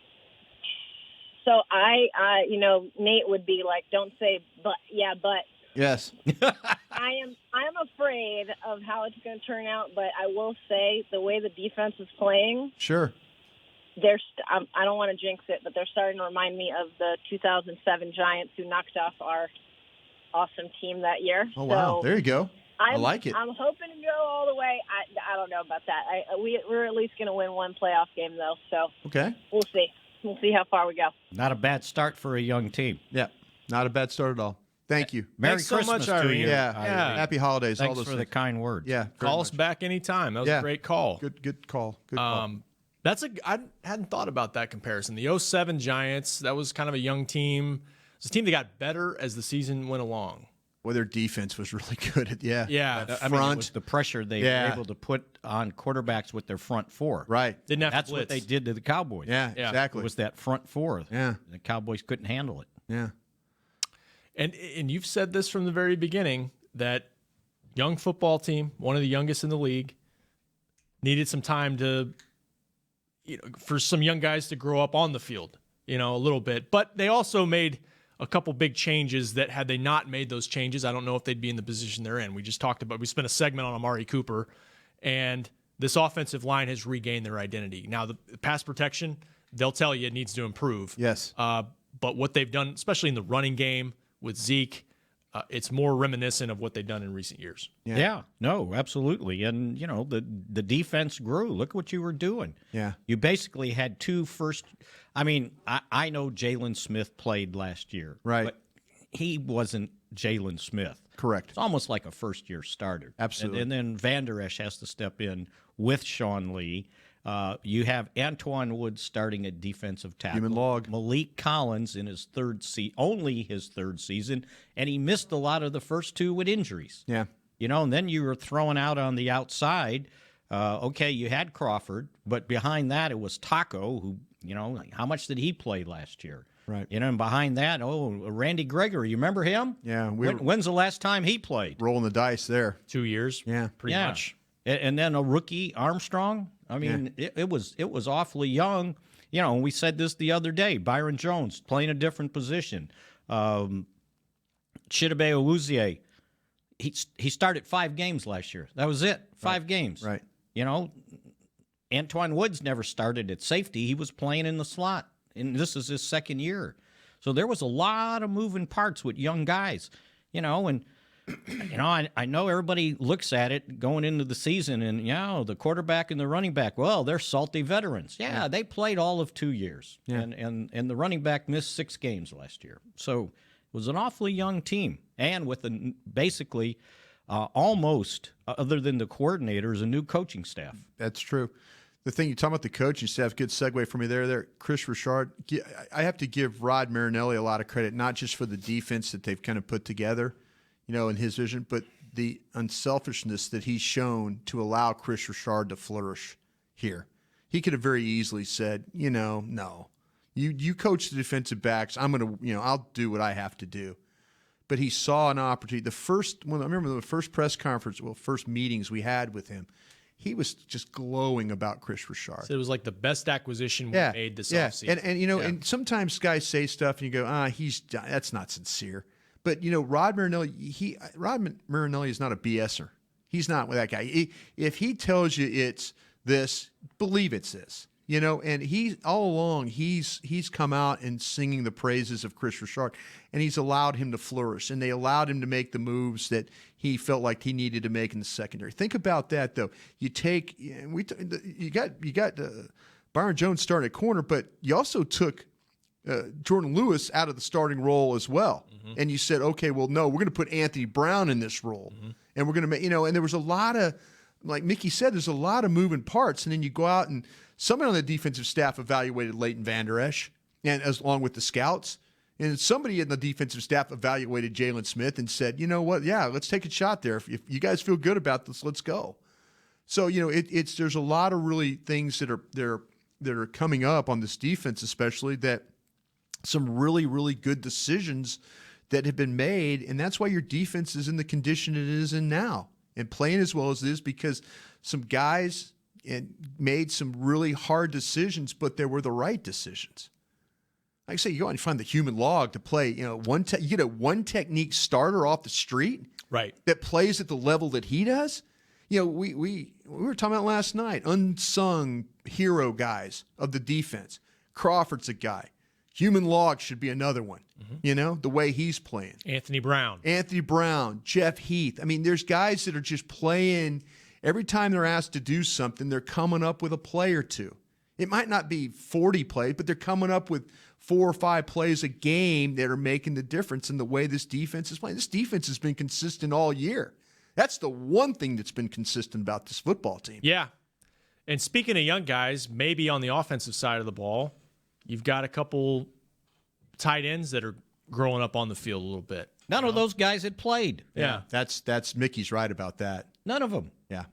So I Nate would be like, don't say but. Yeah, but. Yes. I'm afraid of how it's going to turn out, but I will say the way the defense is playing. Sure. I don't want to jinx it, but they're starting to remind me of the 2007 Giants who knocked off our awesome team that year. Oh, wow. So there you go. I like it. I'm hoping to go all the way. I don't know about that. We're at least going to win one playoff game, though. So okay, we'll see. We'll see how far we go. Not a bad start for a young team. Yeah, not a bad start at all. Thank you. Merry Thanks so Christmas much, to Irene. you. Yeah. Happy holidays. Thanks all those for the things. kind words. Yeah. Call us back anytime. That was a great call. Good call. Good call. I hadn't thought about that comparison. The 07 Giants, that was kind of a young team. It's a team that got better as the season went along. Well, their defense was really good at Yeah. I mean, it was the pressure they were able to put on quarterbacks with their front four. Right. Didn't have to That's blitz. what they did to the Cowboys. Yeah, exactly. It was that front four. Yeah. The Cowboys couldn't handle it. Yeah. And you've said this from the very beginning that young football team, one of the youngest in the league, needed some time to, for some young guys to grow up on the field, a little bit. But they also made a couple big changes that had they not made those changes, I don't know if they'd be in the position they're in. We spent a segment on Amari Cooper, and this offensive line has regained their identity. Now, the pass protection, they'll tell you it needs to improve. Yes. But what they've done, especially in the running game with Zeke, it's more reminiscent of what they've done in recent years. Yeah, no, absolutely. And, the defense grew. Look what you were doing. Yeah. You basically had two first. I mean, I know Jalen Smith played last year. Right. But he wasn't Jalen Smith. Correct. It's almost like a first-year starter. Absolutely. And then Van Der Esch has to step in with Sean Lee. You have Antoine Woods starting at defensive tackle. Human log. Malik Collins in his only his third season, and he missed a lot of the first two with injuries. Yeah. And then you were throwing out on the outside. Okay, you had Crawford, but behind that it was Taco, who, how much did he play last year? Right. And behind that, Randy Gregory, you remember him? Yeah. When's the last time he played? Rolling the dice there. 2 years. Yeah. Pretty much. And then a rookie, Armstrong. I mean, it was awfully young. We said this the other day. Byron Jones playing a different position. Chidobe Awuzie, he started 5 games last year. That was it. 5 games. Right. Antoine Woods never started at safety. He was playing in the slot, and this is his second year. So there was a lot of moving parts with young guys, and I know everybody looks at it going into the season and, the quarterback and the running back, well, they're salty veterans. Yeah, they played all of 2 years, and the running back missed 6 games last year. So it was an awfully young team, and with basically almost, other than the coordinators, a new coaching staff. That's true. The thing you're talking about, the coaching staff, good segue for me there. Chris Richard, I have to give Rod Marinelli a lot of credit, not just for the defense that they've kind of put together, in his vision, but the unselfishness that he's shown to allow Chris Richard to flourish here. He could have very easily said, no, you coach the defensive backs. I'm going to, I'll do what I have to do. But he saw an opportunity. I remember the first press conference, first meetings we had with him, he was just glowing about Chris Richard. So it was like the best acquisition we made this offseason. And sometimes guys say stuff and you go, that's not sincere. But Rod Marinelli is not a BSer. He's not that guy. If he tells you it's this, believe it's this. And he all along he's come out and singing the praises of Chris Richard, and he's allowed him to flourish, and they allowed him to make the moves that he felt like he needed to make in the secondary. Think about that though. You got Byron Jones starting at corner, but you also took Jordan Lewis out of the starting role as well. Mm-hmm. And you said, okay, well, no, we're going to put Anthony Brown in this role. Mm-hmm. And we're going to make, and there was a lot of, like Mickey said, there's a lot of moving parts. And then you go out and Someone on the defensive staff evaluated Leighton Vander Esch, and along with the scouts. And somebody in the defensive staff evaluated Jalen Smith and said, you know what? Yeah, let's take a shot there. If you guys feel good about this, let's go. So, there's a lot of really things that are coming up on this defense, especially that some really, really good decisions that have been made. And that's why your defense is in the condition it is in now and playing as well as it is, because some guys made some really hard decisions, but they were the right decisions. Like I say, you go out and find the human log to play. You get a one-technique starter off the street, right, that plays at the level that he does. We were talking about last night, unsung hero guys of the defense. Crawford's a guy. Human log should be another one. The way he's playing. Anthony Brown, Jeff Heath. I mean, there's guys that are just playing. Every time they're asked to do something, they're coming up with a play or two. It might not be 40 plays, but they're coming up with 4 or 5 plays a game that are making the difference in the way this defense is playing. This defense has been consistent all year. That's the one thing that's been consistent about this football team. Yeah. And speaking of young guys, maybe on the offensive side of the ball, you've got a couple tight ends that are growing up on the field a little bit. None of those guys had played. Yeah. That's Mickey's right about that. None of them. Yeah.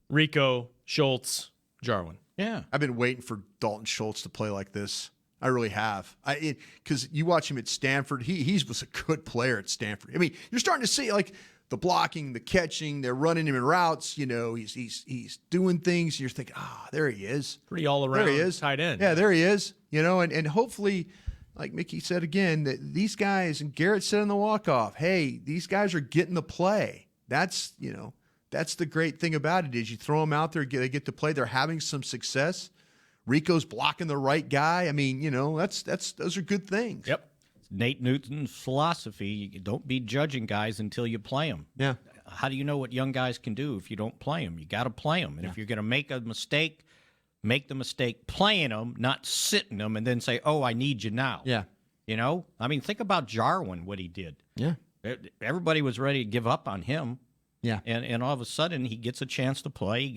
Rico, Schultz, Jarwin. Yeah. I've been waiting for Dalton Schultz to play like this. I really have. Because you watch him at Stanford, he was a good player at Stanford. I mean, you're starting to see like the blocking, the catching, they're running him in routes. He's doing things. And you're thinking, there he is. Pretty all around. There he is. Tight end. Yeah, there he is. And hopefully, like Mickey said again, that these guys, and Garrett said in the walk-off, hey, these guys are getting the play. That's the great thing about it is you throw them out there, they get to play. They're having some success. Rico's blocking the right guy. I mean, those are good things. Yep. Nate Newton's philosophy: you don't be judging guys until you play them. Yeah. How do you know what young guys can do if you don't play them? You got to play them. And if you're going to make a mistake, make the mistake playing them, not sitting them, and then say, "Oh, I need you now." Yeah. I mean, think about Jarwin, what he did. Yeah. Everybody was ready to give up on him. Yeah. And all of a sudden, he gets a chance to play.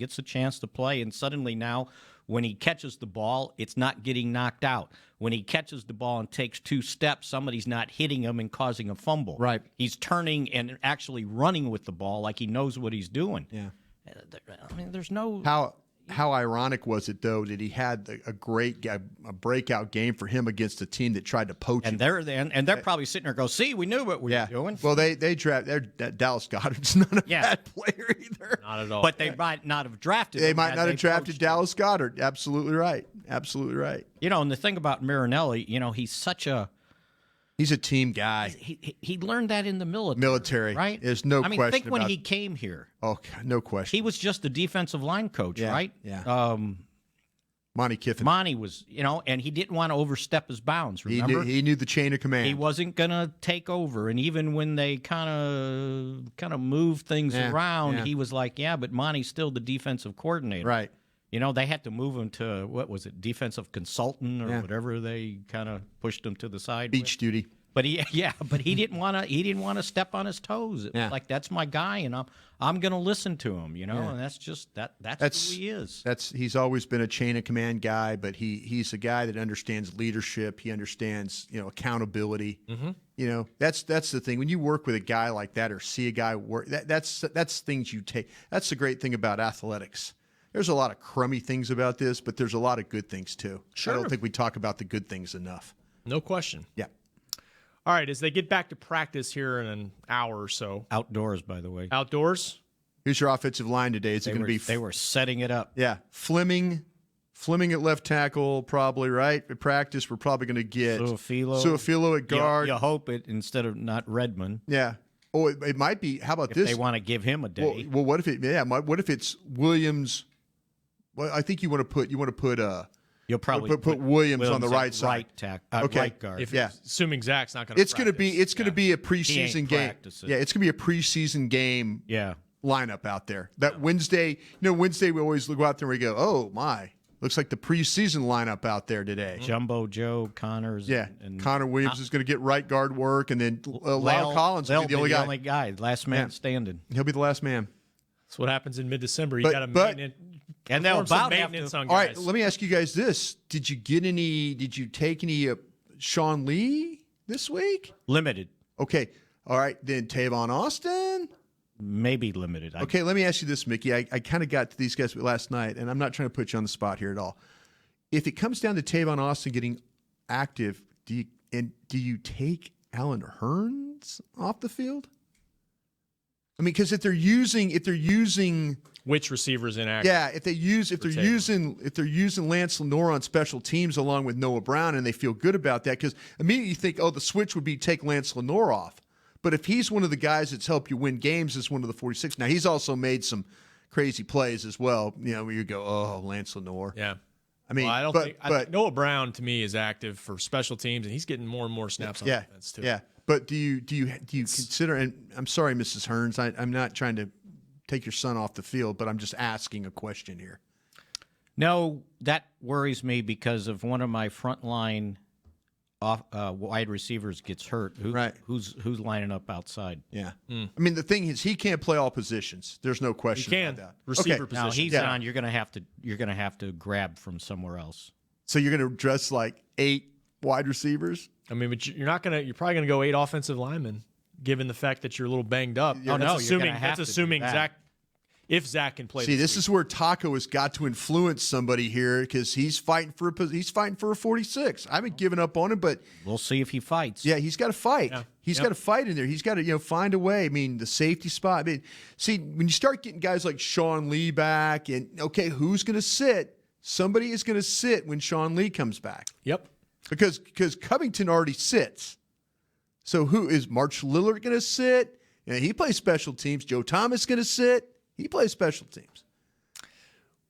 And suddenly now, when he catches the ball, it's not getting knocked out. When he catches the ball and takes 2 steps, somebody's not hitting him and causing a fumble. Right. He's turning and actually running with the ball like he knows what he's doing. Yeah. I mean, there's no... How ironic was it, though, that he had a breakout game for him against a team that tried to poach him? And they're probably sitting there going, see, we knew what we were doing. Well, they drafted Dallas Goedert's not a bad player either. Not at all. But they might not have drafted him. They might not have drafted Dallas Goedert. Absolutely right. Absolutely right. And the thing about Marinelli, he's a team guy. He learned that in the military. Right? There's no question about it. Think when he came here. Oh, no question. He was just the defensive line coach, right? Yeah. Monty Kiffin. Monty was, and he didn't want to overstep his bounds, remember? He knew the chain of command. He wasn't going to take over. And even when they kind of moved things around, he was like, but Monty's still the defensive coordinator. Right. They had to move him to, what was it, defensive consultant or whatever they kind of pushed him to the side. Beach duty. But he didn't want to step on his toes. It was like, that's my guy, and I'm going to listen to him, and that's just that's who he is. He's always been a chain of command guy, but he's a guy that understands leadership. He understands accountability. Mm-hmm. That's the thing. When you work with a guy like that or see a guy work, that's things you take. That's the great thing about athletics. There's a lot of crummy things about this, but there's a lot of good things too. Sure. I don't think we talk about the good things enough. No question. Yeah. All right, as they get back to practice here in an hour or so. Outdoors, by the way. Outdoors? Who's your offensive line today? Is it going to be? They were setting it up. Yeah. Fleming at left tackle, probably, right? At practice, we're probably going to get Suafilo at guard. You hope it instead of not Redmond. Yeah. Oh, it might be. How about if this? They want to give him a day. Well, what if it? Yeah. What if it's Williams? Well, I think you want to put. You'll probably put Williams on the right side. Right guard. Assuming Zach's not going to. It's going to be. It's going to be a preseason game. Practicing. Yeah, it's going to be a preseason game. Yeah. Lineup out there. That Wednesday. Wednesday we always go out there and we go, oh my, looks like the preseason lineup out there today. Jumbo Joe Connors. Yeah. And Connor Williams is going to get right guard work, and then Lyle Collins will be the only guy. Last man standing. He'll be the last man. That's what happens in mid-December. You got to And they'll perform some about have maintenance to. on All guys. right, let me ask you guys this: Did you take any Sean Lee this week? Limited. Okay. All right, then Tavon Austin. Maybe limited. Okay, let me ask you this, Mickey. I kind of got to these guys last night, and I'm not trying to put you on the spot here at all. If it comes down to Tavon Austin getting active, do you take Allen Hurns off the field? I mean, because if they're using which receivers inactive? Yeah, if they're using Lance Lenore on special teams along with Noah Brown, and they feel good about that, because immediately you think, the switch would be take Lance Lenore off. But if he's one of the guys that's helped you win games as one of the 46, now he's also made some crazy plays as well. Where you go, Lance Lenore. Yeah. I mean, I think Noah Brown to me is active for special teams, and he's getting more and more snaps on defense too. Yeah. But do you consider? And I'm sorry, Mrs. Hearns, I'm not trying to take your son off the field, but I'm just asking a question here. No, that worries me because if one of my frontline wide receivers gets hurt, who's lining up outside? Yeah. I mean, the thing is, he can't play all positions. There's no question about that. Receiver position. Now he's on. You're gonna have to grab from somewhere else. So you're gonna dress like 8 wide receivers? I mean, but you're probably gonna go 8 offensive linemen, given the fact that you're a little banged up. Yeah, that's assuming Zach. If Zach can play, this is where Taco has got to influence somebody here because he's fighting for a 46. I haven't given up on him, but we'll see if he fights. Yeah, he's got to fight. Yeah. He's got to fight in there. He's got to find a way. I mean, the safety spot. I mean, see, when you start getting guys like Sean Lee back, and who's going to sit? Somebody is going to sit when Sean Lee comes back. Yep. Because Covington already sits. So who is March Lillard going to sit? He plays special teams. Joe Thomas going to sit. He plays special teams.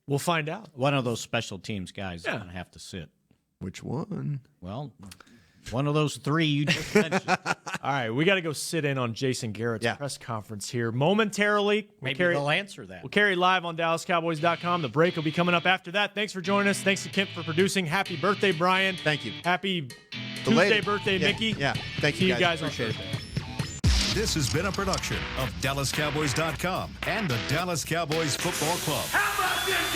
We'll find out. One of those special teams guys is going to have to sit. Which one? Well, one of those 3 you just mentioned. All right, we got to go sit in on Jason Garrett's press conference here momentarily. Maybe they'll answer that. We'll carry live on DallasCowboys.com. The break will be coming up after that. Thanks for joining us. Thanks to Kemp for producing. Happy birthday, Brian. Thank you. Happy Tuesday birthday, Mickey. Yeah. Thank you you guys. Appreciate Appreciate it. This has been a production of DallasCowboys.com and the Dallas Cowboys Football Club. How about this,